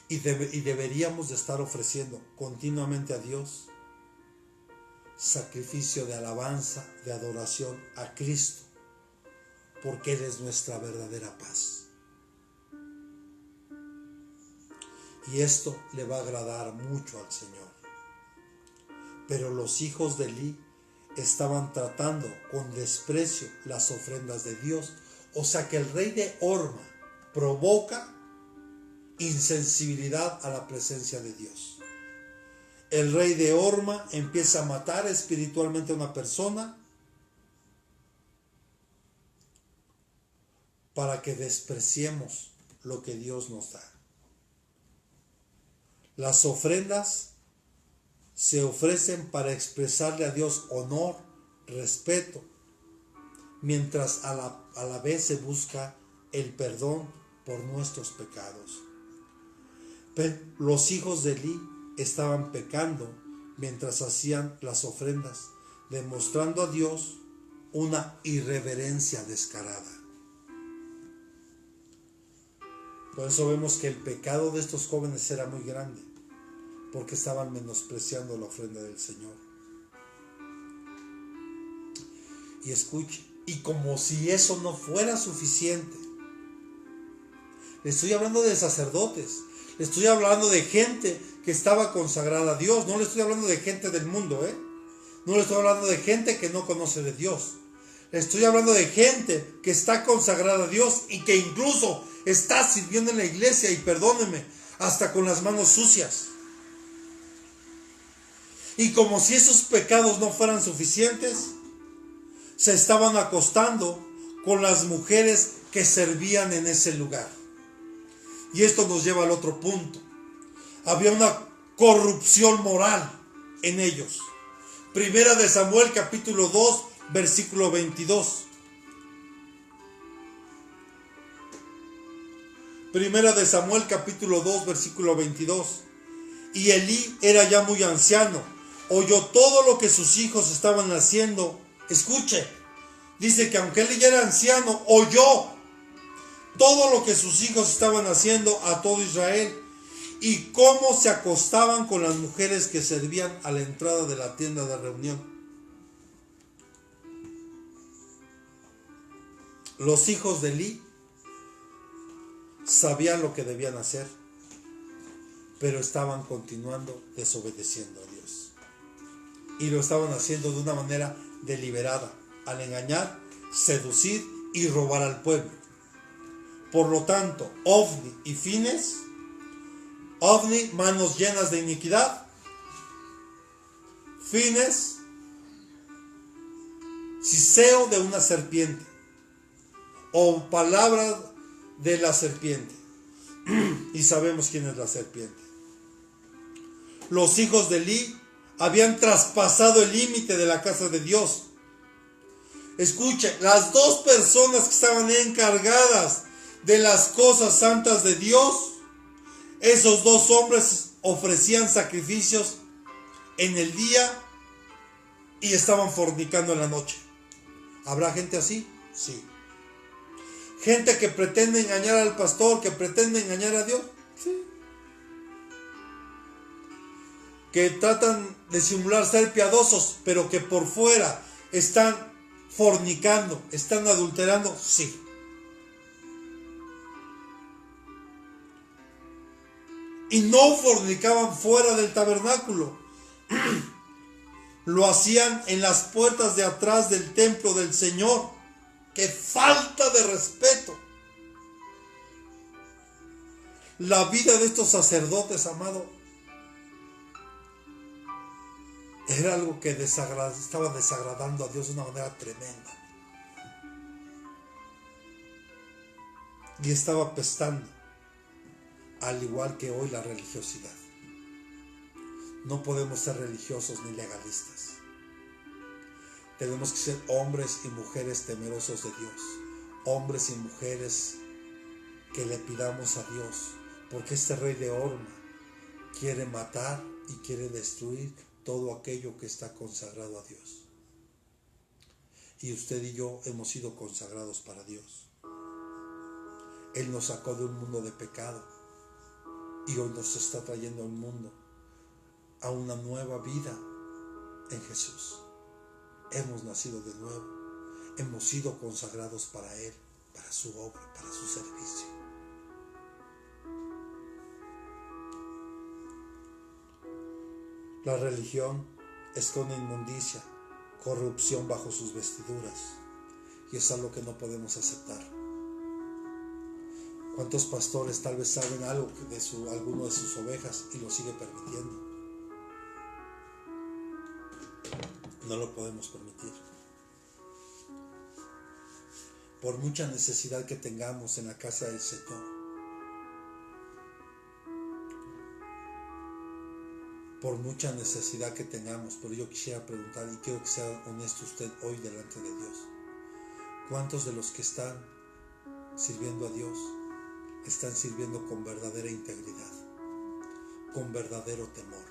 Y deberíamos de estar ofreciendo continuamente a Dios sacrificio de alabanza, de adoración a Cristo, porque Él es nuestra verdadera paz. Y esto le va a agradar mucho al Señor. Pero los hijos de Elí estaban tratando con desprecio las ofrendas de Dios. O sea que el rey de Orma provoca insensibilidad a la presencia de Dios. El rey de Orma empieza a matar espiritualmente a una persona para que despreciemos lo que Dios nos da. Las ofrendas se ofrecen para expresarle a Dios honor, respeto, mientras a la vez se busca el perdón por nuestros pecados. Pero los hijos de Elí estaban pecando mientras hacían las ofrendas, demostrando a Dios una irreverencia descarada. Por eso vemos que el pecado de estos jóvenes era muy grande, porque estaban menospreciando la ofrenda del Señor. Y escuche, y como si eso no fuera suficiente, le estoy hablando de sacerdotes, le estoy hablando de gente que estaba consagrada a Dios, no le estoy hablando de gente del mundo, no le estoy hablando de gente que no conoce de Dios, le estoy hablando de gente que está consagrada a Dios y que incluso está sirviendo en la iglesia, y perdónenme, hasta con las manos sucias. Y como si esos pecados no fueran suficientes, se estaban acostando con las mujeres que servían en ese lugar. Y esto nos lleva al otro punto. Había una corrupción moral en ellos. Primera de Samuel capítulo 2 versículo 22. Primera de Samuel capítulo 2 versículo 22. Y Elí era ya muy anciano, oyó todo lo que sus hijos estaban haciendo. Escuche, dice que aunque él ya era anciano, oyó todo lo que sus hijos estaban haciendo a todo Israel y cómo se acostaban con las mujeres que servían a la entrada de la tienda de reunión. Los hijos de Elí sabían lo que debían hacer, pero estaban continuando desobedeciendo a Dios. Y lo estaban haciendo de una manera deliberada, al engañar, seducir y robar al pueblo. Por lo tanto, Ofni y Fines, Ofni, manos llenas de iniquidad, Fines, siseo de una serpiente, o palabra de la serpiente. Y sabemos quién es la serpiente. Los hijos de Elí habían traspasado el límite de la casa de Dios. Escuche, las dos personas que estaban encargadas de las cosas santas de Dios, esos dos hombres ofrecían sacrificios en el día y estaban fornicando en la noche. ¿Habrá gente así? Sí. Gente que pretende engañar al pastor, que pretende engañar a Dios. Sí. Que tratan de simular ser piadosos, pero que por fuera están fornicando, están adulterando. Sí. Y no fornicaban fuera del tabernáculo. Lo hacían en las puertas de atrás del templo del Señor. ¡Qué falta de respeto! La vida de estos sacerdotes, era algo que estaba desagradando a Dios de una manera tremenda. Y estaba apestando, al igual que hoy la religiosidad. No podemos ser religiosos ni legalistas. Tenemos que ser hombres y mujeres temerosos de Dios. Hombres y mujeres que le pidamos a Dios. Porque este rey de Orma quiere matar y quiere destruir todo aquello que está consagrado a Dios. Y usted y yo hemos sido consagrados para Dios. Él nos sacó de un mundo de pecado. Y hoy nos está trayendo al mundo a una nueva vida en Jesús. Hemos nacido de nuevo, hemos sido consagrados para Él, para su obra, para su servicio. La religión esconde inmundicia, corrupción bajo sus vestiduras, y es algo que no podemos aceptar. ¿Cuántos pastores tal vez saben algo de alguno de sus ovejas y lo sigue permitiendo? No lo podemos permitir. Por mucha necesidad que tengamos en la casa del Señor, por mucha necesidad que tengamos, pero yo quisiera preguntar y quiero que sea honesto usted hoy delante de Dios. ¿Cuántos de los que están sirviendo a Dios están sirviendo con verdadera integridad, con verdadero temor?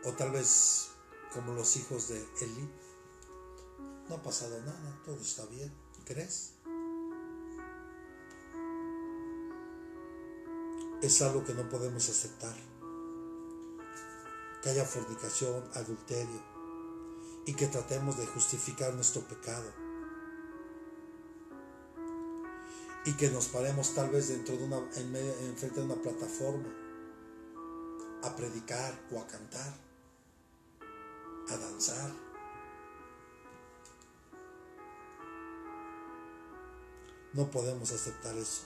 O tal vez como los hijos de Elí, no ha pasado nada, todo está bien, ¿crees? Es algo que no podemos aceptar, que haya fornicación, adulterio, y que tratemos de justificar nuestro pecado, y que nos paremos tal vez enfrente de una plataforma a predicar o a cantar, a danzar. No podemos aceptar eso.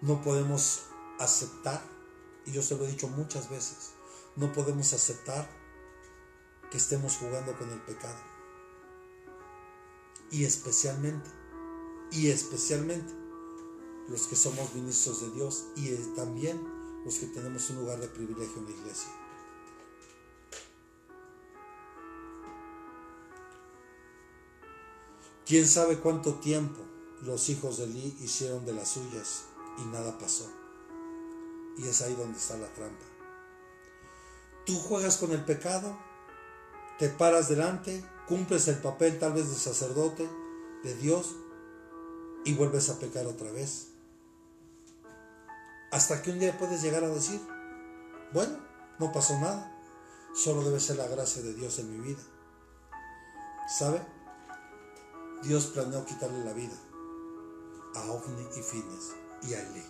No podemos aceptar, y yo se lo he dicho muchas veces, no podemos aceptar que estemos jugando con el pecado. Y especialmente los que somos ministros de Dios y también los que tenemos un lugar de privilegio en la iglesia. ¿Quién sabe cuánto tiempo los hijos de Eli hicieron de las suyas y nada pasó? Y es ahí donde está la trampa. Tú juegas con el pecado, te paras delante, cumples el papel tal vez de sacerdote, de Dios, y vuelves a pecar otra vez. Hasta que un día puedes llegar a decir, bueno, no pasó nada, solo debe ser la gracia de Dios en mi vida. ¿Sabe? Dios planeó quitarle la vida a Ofni y Finehas y a Elí.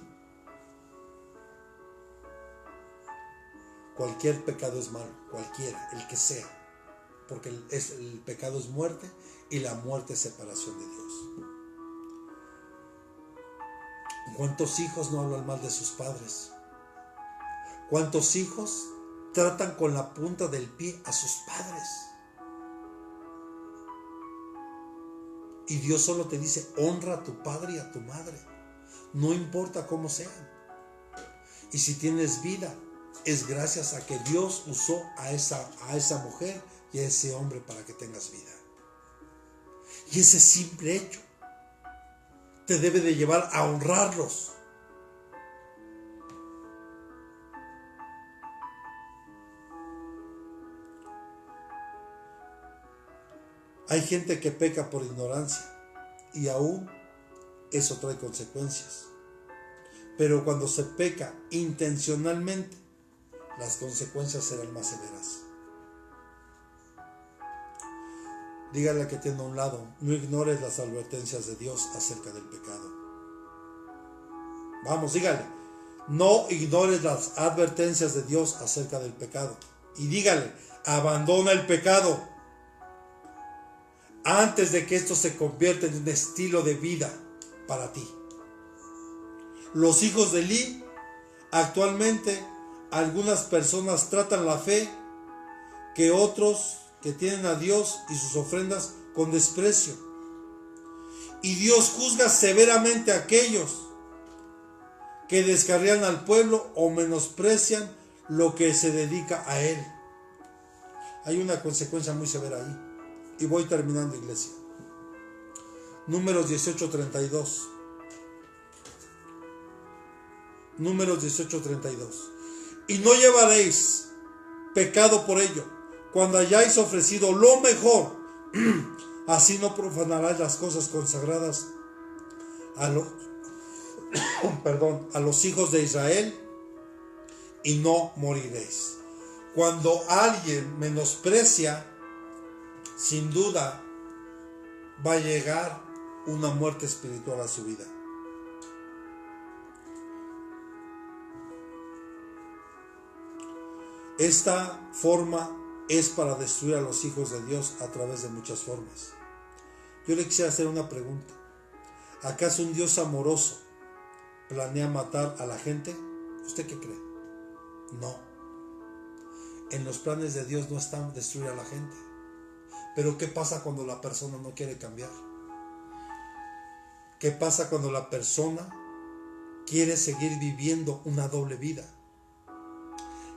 Cualquier pecado es malo, cualquiera, el que sea, porque el pecado es muerte y la muerte es separación de Dios. ¿Cuántos hijos no hablan mal de sus padres? ¿Cuántos hijos tratan con la punta del pie a sus padres? Y Dios solo te dice, honra a tu padre y a tu madre, no importa cómo sean. Y si tienes vida, es gracias a que Dios usó a esa mujer y a ese hombre para que tengas vida. Y ese simple hecho te debe de llevar a honrarlos. Hay gente que peca por ignorancia y aún eso trae consecuencias. Pero cuando se peca intencionalmente, las consecuencias serán más severas. Dígale a que tiene a un lado, no ignores las advertencias de Dios acerca del pecado. Vamos, dígale, no ignores las advertencias de Dios acerca del pecado. Y dígale, abandona el pecado antes de que esto se convierta en un estilo de vida para ti. Los hijos de Elí, actualmente, algunas personas tratan la fe que otros que tienen a Dios y sus ofrendas con desprecio. Y Dios juzga severamente a aquellos que descarrían al pueblo o menosprecian lo que se dedica a Él. Hay una consecuencia muy severa ahí. Y voy terminando, iglesia. Números 18:32. Números 18:32. Y no llevaréis pecado por ello, cuando hayáis ofrecido lo mejor. Así no profanarás las cosas consagradas a los hijos de Israel, y no moriréis. Cuando alguien menosprecia, sin duda va a llegar una muerte espiritual a su vida. Esta forma es para destruir a los hijos de Dios a través de muchas formas. Yo le quisiera hacer una pregunta. ¿Acaso un Dios amoroso planea matar a la gente? ¿Usted qué cree? No. En los planes de Dios no está destruir a la gente. Pero ¿qué pasa cuando la persona no quiere cambiar? ¿Qué pasa cuando la persona quiere seguir viviendo una doble vida?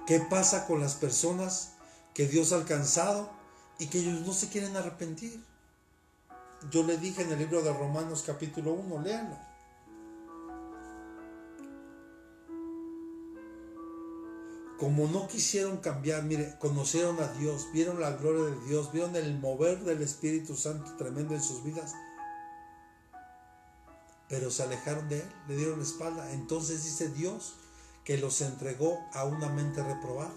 ¿Qué pasa con las personas que Dios ha alcanzado y que ellos no se quieren arrepentir? Yo le dije en el libro de Romanos capítulo 1, léanlo. Como no quisieron cambiar, mire, conocieron a Dios, vieron la gloria de Dios, vieron el mover del Espíritu Santo tremendo en sus vidas, pero se alejaron de Él, le dieron la espalda. Entonces dice Dios que los entregó a una mente reprobada,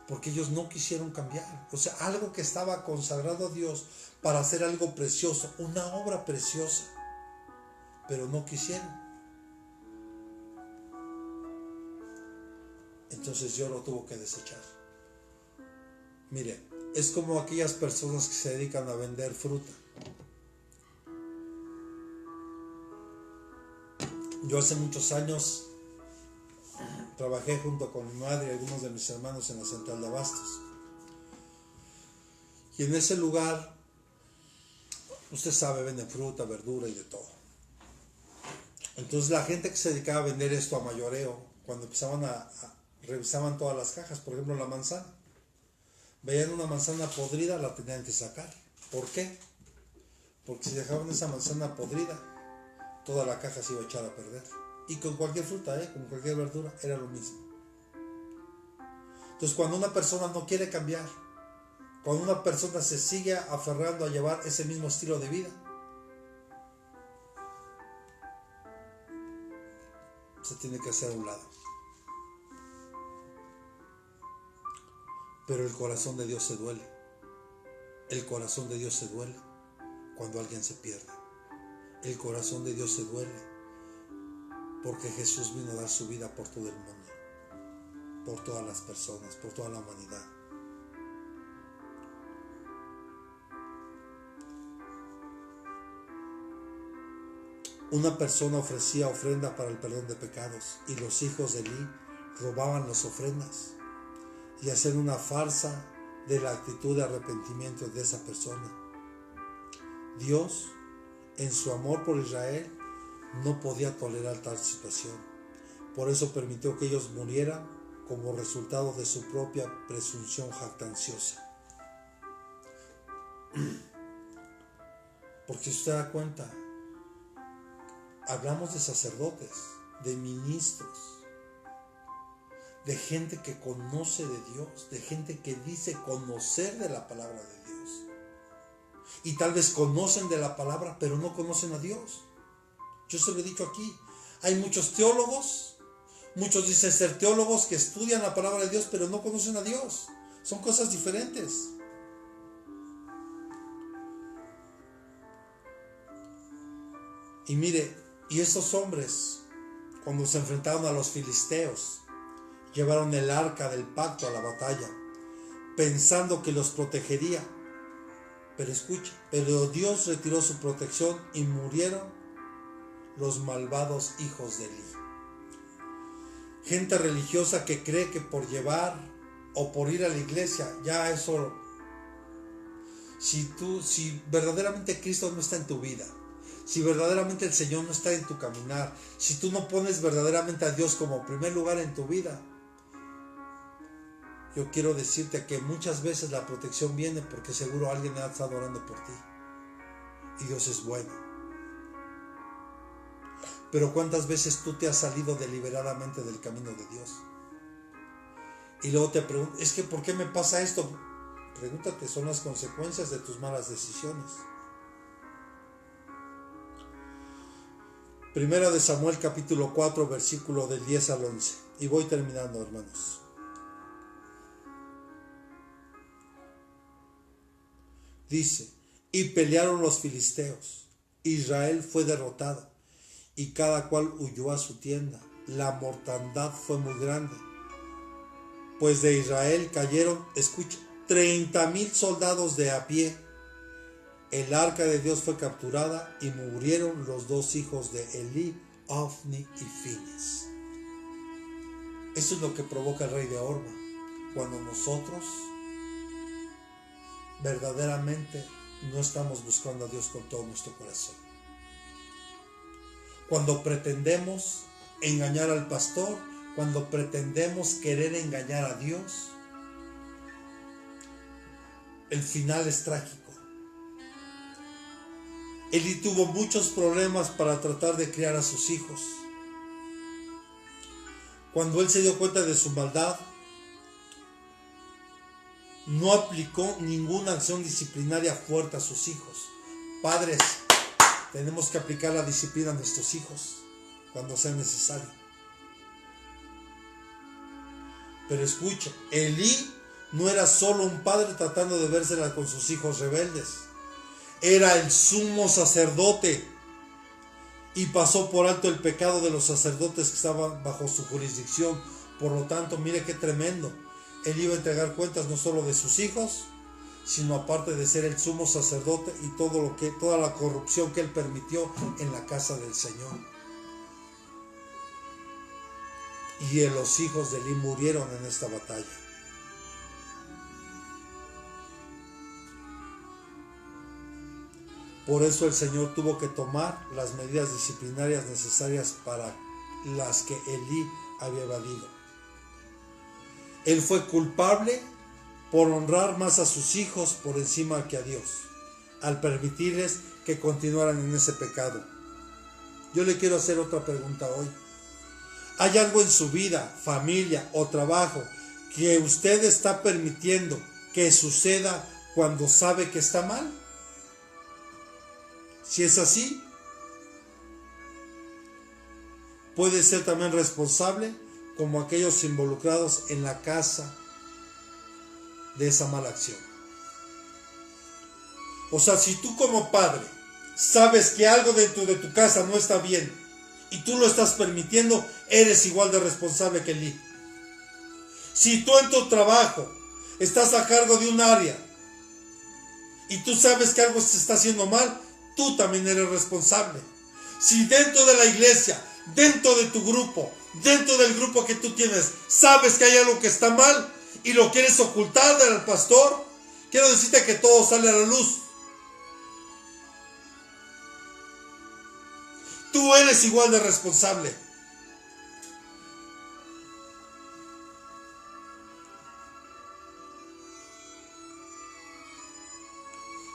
porque ellos no quisieron cambiar. O sea, algo que estaba consagrado a Dios para hacer algo precioso, una obra preciosa, pero no quisieron. Entonces Dios lo tuvo que desechar. Mire, es como aquellas personas que se dedican a vender fruta. Yo hace muchos años trabajé junto con mi madre y algunos de mis hermanos en la central de abastos. Y en ese lugar, usted sabe, venden fruta, verdura y de todo. Entonces la gente que se dedicaba a vender esto a mayoreo, cuando empezaban revisaban todas las cajas, por ejemplo la manzana, veían una manzana podrida, la tenían que sacar. ¿Por qué? Porque si dejaban esa manzana podrida, toda la caja se iba a echar a perder. Y con cualquier fruta, con cualquier verdura, era lo mismo. Entonces cuando una persona no quiere cambiar, cuando una persona se sigue aferrando a llevar ese mismo estilo de vida, se tiene que hacer a un lado. Pero el corazón de Dios se duele. El corazón de Dios se duele cuando alguien se pierde. El corazón de Dios se duele porque Jesús vino a dar su vida por todo el mundo, por todas las personas, por toda la humanidad. Una persona ofrecía ofrenda para el perdón de pecados y los hijos de Elí robaban las ofrendas y hacían una farsa de la actitud de arrepentimiento de esa persona. Dios, en su amor por Israel, no podía tolerar tal situación. Por eso permitió que ellos murieran como resultado de su propia presunción jactanciosa. Porque si usted da cuenta, hablamos de sacerdotes, de ministros, de gente que conoce de Dios, de gente que dice conocer de la palabra de Dios. Y tal vez conocen de la palabra, pero no conocen a Dios. Yo se lo he dicho aquí. Hay muchos teólogos, muchos dicen ser teólogos que estudian la palabra de Dios, pero no conocen a Dios. Son cosas diferentes. Y mire, y estos hombres, cuando se enfrentaron a los filisteos, llevaron el arca del pacto a la batalla, pensando que los protegería. Pero escucha, pero Dios retiró su protección y murieron los malvados hijos de Elí. Gente religiosa que cree que por llevar o por ir a la iglesia, ya eso, si verdaderamente Cristo no está en tu vida, si verdaderamente el Señor no está en tu caminar, si tú no pones verdaderamente a Dios como primer lugar en tu vida, yo quiero decirte que muchas veces la protección viene porque seguro alguien ha estado orando por ti. Y Dios es bueno. Pero ¿cuántas veces tú te has salido deliberadamente del camino de Dios? Y luego te preguntas, es que ¿por qué me pasa esto? Pregúntate, son las consecuencias de tus malas decisiones. Primera de Samuel capítulo 4, versículo del 10 al 11. Y voy terminando, hermanos. Dice, y pelearon los filisteos. Israel fue derrotado y cada cual huyó a su tienda. La mortandad fue muy grande. Pues de Israel cayeron, escucha, 30,000 soldados de a pie. El arca de Dios fue capturada y murieron los dos hijos de Elí, Ofni y Fines. Eso es lo que provoca el rey de Orma. Cuando nosotros verdaderamente no estamos buscando a Dios con todo nuestro corazón. Cuando pretendemos engañar al pastor, cuando pretendemos querer engañar a Dios, el final es trágico. Elí tuvo muchos problemas para tratar de criar a sus hijos. Cuando él se dio cuenta de su maldad, no aplicó ninguna acción disciplinaria fuerte a sus hijos. Padres, tenemos que aplicar la disciplina a nuestros hijos cuando sea necesario. Pero escucha, Elí no era solo un padre tratando de vérsela con sus hijos rebeldes. Era el sumo sacerdote y pasó por alto el pecado de los sacerdotes que estaban bajo su jurisdicción. Por lo tanto, mire qué tremendo. Él iba a entregar cuentas no solo de sus hijos, sino aparte de ser el sumo sacerdote y toda la corrupción que él permitió en la casa del Señor. Y los hijos de Elí murieron en esta batalla. Por eso el Señor tuvo que tomar las medidas disciplinarias necesarias para las que Elí había evadido. Él fue culpable por honrar más a sus hijos por encima que a Dios, al permitirles que continuaran en ese pecado. Yo le quiero hacer otra pregunta hoy. ¿Hay algo en su vida, familia o trabajo que usted está permitiendo que suceda cuando sabe que está mal? Si es así, puede ser también responsable como aquellos involucrados en la casa de esa mala acción. O sea, si tú como padre sabes que algo dentro de tu casa no está bien y tú lo estás permitiendo, eres igual de responsable que Elí. Si tú en tu trabajo estás a cargo de un área y tú sabes que algo se está haciendo mal, tú también eres responsable. Si dentro de la iglesia, dentro de tu grupo, dentro del grupo que tú tienes, sabes que hay algo que está mal y lo quieres ocultar del pastor, quiero decirte que todo sale a la luz. Tú eres igual de responsable.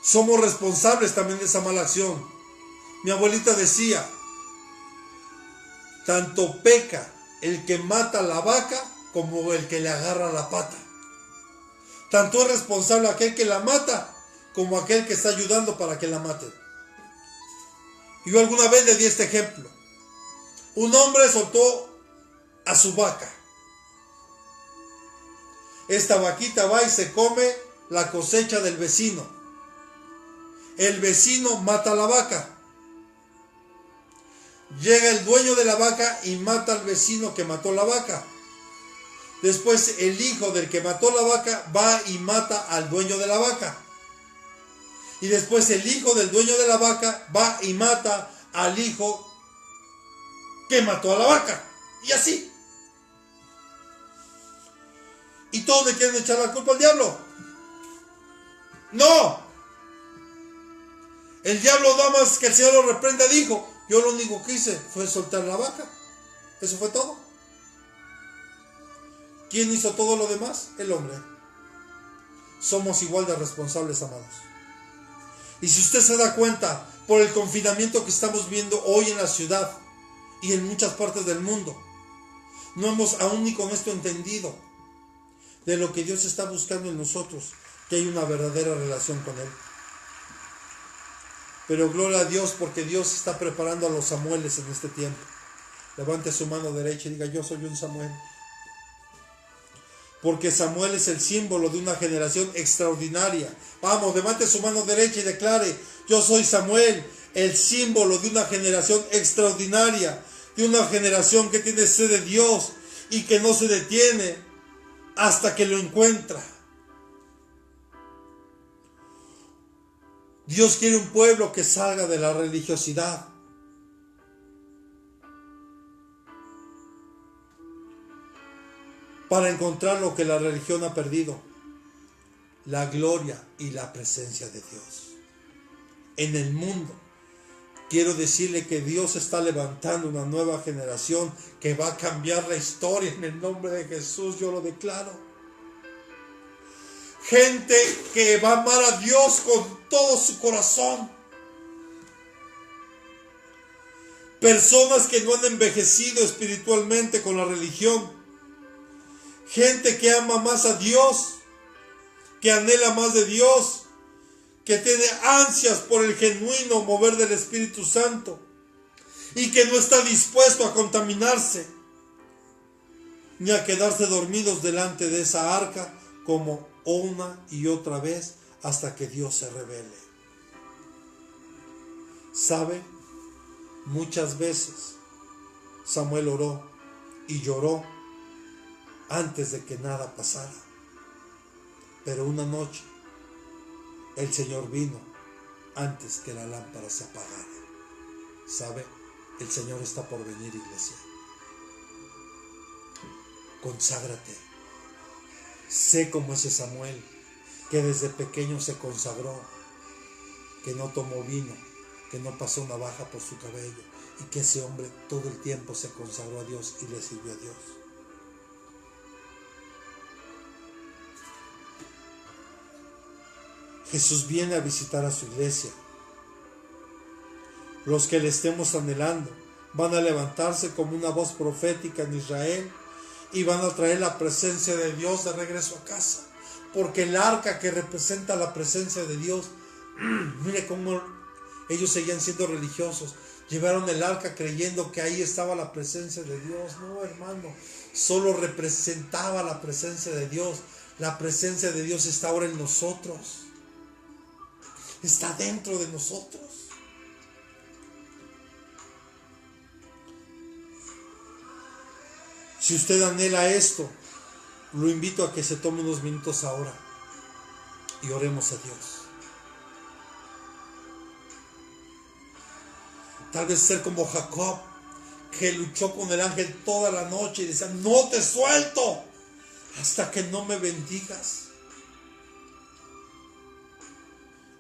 Somos responsables también de esa mala acción. Mi abuelita decía, tanto peca el que mata a la vaca como el que le agarra la pata. Tanto es responsable aquel que la mata como aquel que está ayudando para que la maten. Yo alguna vez le di este ejemplo. Un hombre soltó a su vaca. Esta vaquita va y se come la cosecha del vecino. El vecino mata a la vaca. Llega el dueño de la vaca y mata al vecino que mató la vaca. Después el hijo del que mató la vaca va y mata al dueño de la vaca. Y después el hijo del dueño de la vaca va y mata al hijo que mató a la vaca. Y así. ¿Y todos le quieren echar la culpa al diablo? ¡No! El diablo nada más que el Señor lo reprenda dijo, yo lo único que hice fue soltar la vaca. Eso fue todo. ¿Quién hizo todo lo demás? El hombre. Somos igual de responsables, amados. Y si usted se da cuenta, por el confinamiento que estamos viendo hoy en la ciudad y en muchas partes del mundo, no hemos aún ni con esto entendido de lo que Dios está buscando en nosotros, que hay una verdadera relación con Él. Pero gloria a Dios porque Dios está preparando a los Samueles en este tiempo. Levante su mano derecha y diga, yo soy un Samuel. Porque Samuel es el símbolo de una generación extraordinaria. Vamos, levante su mano derecha y declare, yo soy Samuel, el símbolo de una generación extraordinaria, de una generación que tiene sed de Dios y que no se detiene hasta que lo encuentra. Dios quiere un pueblo que salga de la religiosidad. Para encontrar lo que la religión ha perdido, la gloria y la presencia de Dios. En el mundo, quiero decirle que Dios está levantando una nueva generación que va a cambiar la historia en el nombre de Jesús, yo lo declaro. Gente que va a amar a Dios con todo su corazón. Personas que no han envejecido espiritualmente con la religión. Gente que ama más a Dios, que anhela más de Dios, que tiene ansias por el genuino mover del Espíritu Santo y que no está dispuesto a contaminarse ni a quedarse dormidos delante de esa arca como una y otra vez hasta que Dios se revele. ¿Sabe? Muchas veces Samuel oró y lloró antes de que nada pasara. Pero una noche el Señor vino antes que la lámpara se apagara. ¿Sabe? El Señor está por venir, iglesia. Conságrate. Sé como ese Samuel que desde pequeño se consagró, que no tomó vino, que no pasó navaja por su cabello, y que ese hombre todo el tiempo se consagró a Dios y le sirvió a Dios. Jesús viene a visitar a su iglesia. Los que le estemos anhelando van a levantarse como una voz profética en Israel y van a traer la presencia de Dios de regreso a casa. Porque el arca que representa la presencia de Dios, mire cómo ellos seguían siendo religiosos. Llevaron el arca creyendo que ahí estaba la presencia de Dios. No, hermano, solo representaba la presencia de Dios. La presencia de Dios está ahora en nosotros. Está dentro de nosotros. Si usted anhela esto, lo invito a que se tome unos minutos ahora y oremos a Dios. Tal vez ser como Jacob, que luchó con el ángel toda la noche y decía: no te suelto hasta que no me bendigas.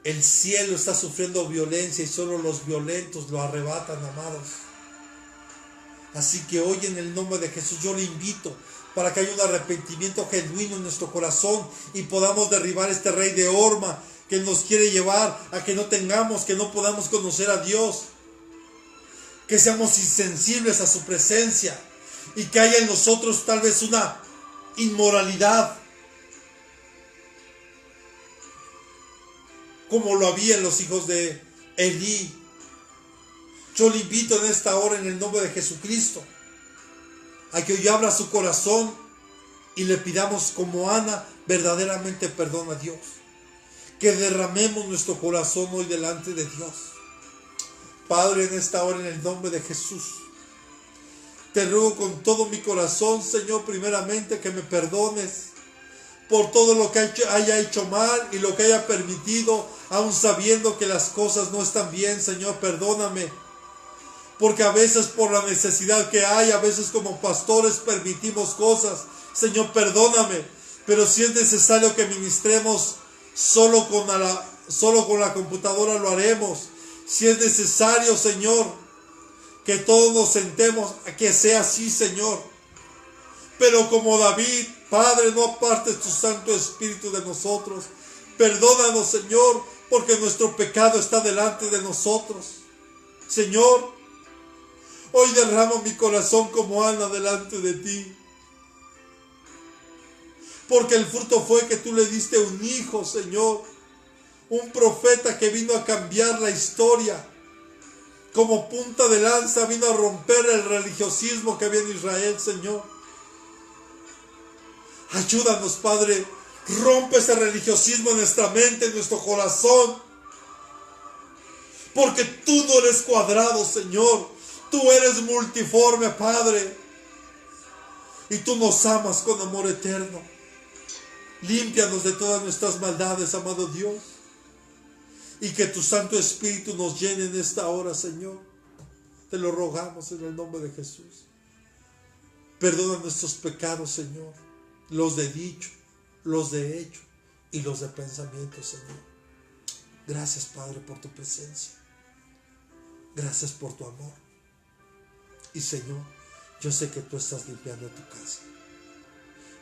El cielo está sufriendo violencia y solo los violentos lo arrebatan, amados. Así que hoy, en el nombre de Jesús, yo le invito para que haya un arrepentimiento genuino en nuestro corazón y podamos derribar este rey de Orma que nos quiere llevar a que no podamos conocer a Dios, que seamos insensibles a su presencia y que haya en nosotros tal vez una inmoralidad como lo había en los hijos de Elí. Yo le invito en esta hora, en el nombre de Jesucristo, a que hoy abra su corazón y le pidamos como Ana verdaderamente perdón a Dios. Que derramemos nuestro corazón hoy delante de Dios. Padre, en esta hora, en el nombre de Jesús, te ruego con todo mi corazón, Señor, primeramente que me perdones por todo lo que haya hecho mal y lo que haya permitido, aun sabiendo que las cosas no están bien. Señor, perdóname. Porque a veces por la necesidad que hay, a veces como pastores permitimos cosas. Señor, perdóname. Pero si es necesario que ministremos solo con la computadora, lo haremos. Si es necesario, Señor, que todos nos sentemos, que sea así, Señor. Pero como David, Padre, no apartes tu Santo Espíritu de nosotros. Perdónanos, Señor, porque nuestro pecado está delante de nosotros. Señor, hoy derramo mi corazón como Ana delante de ti. Porque el fruto fue que tú le diste un hijo, Señor. Un profeta que vino a cambiar la historia. Como punta de lanza vino a romper el religiosismo que había en Israel, Señor. Ayúdanos, Padre. Rompe ese religiosismo en nuestra mente, en nuestro corazón. Porque tú no eres cuadrado, Señor. Tú eres multiforme, Padre. Y tú nos amas con amor eterno. Límpianos de todas nuestras maldades, amado Dios. Y que tu Santo Espíritu nos llene en esta hora, Señor. Te lo rogamos en el nombre de Jesús. Perdona nuestros pecados, Señor. Los de dicho, los de hecho y los de pensamiento, Señor. Gracias, Padre, por tu presencia. Gracias por tu amor. Y Señor, yo sé que tú estás limpiando tu casa.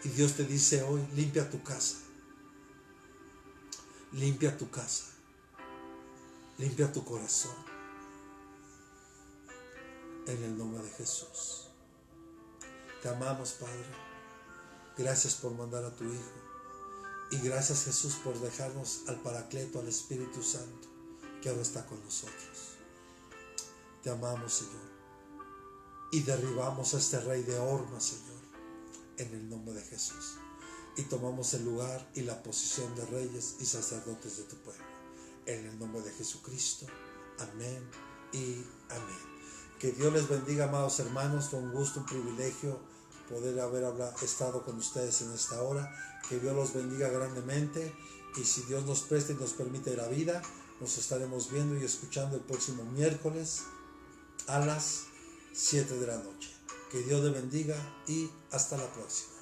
Y Dios te dice hoy: limpia tu casa. Limpia tu casa. Limpia tu corazón. En el nombre de Jesús. Te amamos, Padre. Gracias por mandar a tu Hijo. Y gracias, Jesús, por dejarnos al Paracleto, al Espíritu Santo, que ahora está con nosotros. Te amamos, Señor. Y derribamos a este rey de Orma, Señor, en el nombre de Jesús. Y tomamos el lugar y la posición de reyes y sacerdotes de tu pueblo. En el nombre de Jesucristo. Amén y amén. Que Dios les bendiga, amados hermanos. Fue un gusto, un privilegio poder haber estado con ustedes en esta hora. Que Dios los bendiga grandemente. Y si Dios nos presta y nos permite la vida, nos estaremos viendo y escuchando el próximo miércoles a las 7 de la noche. Que Dios le bendiga y hasta la próxima.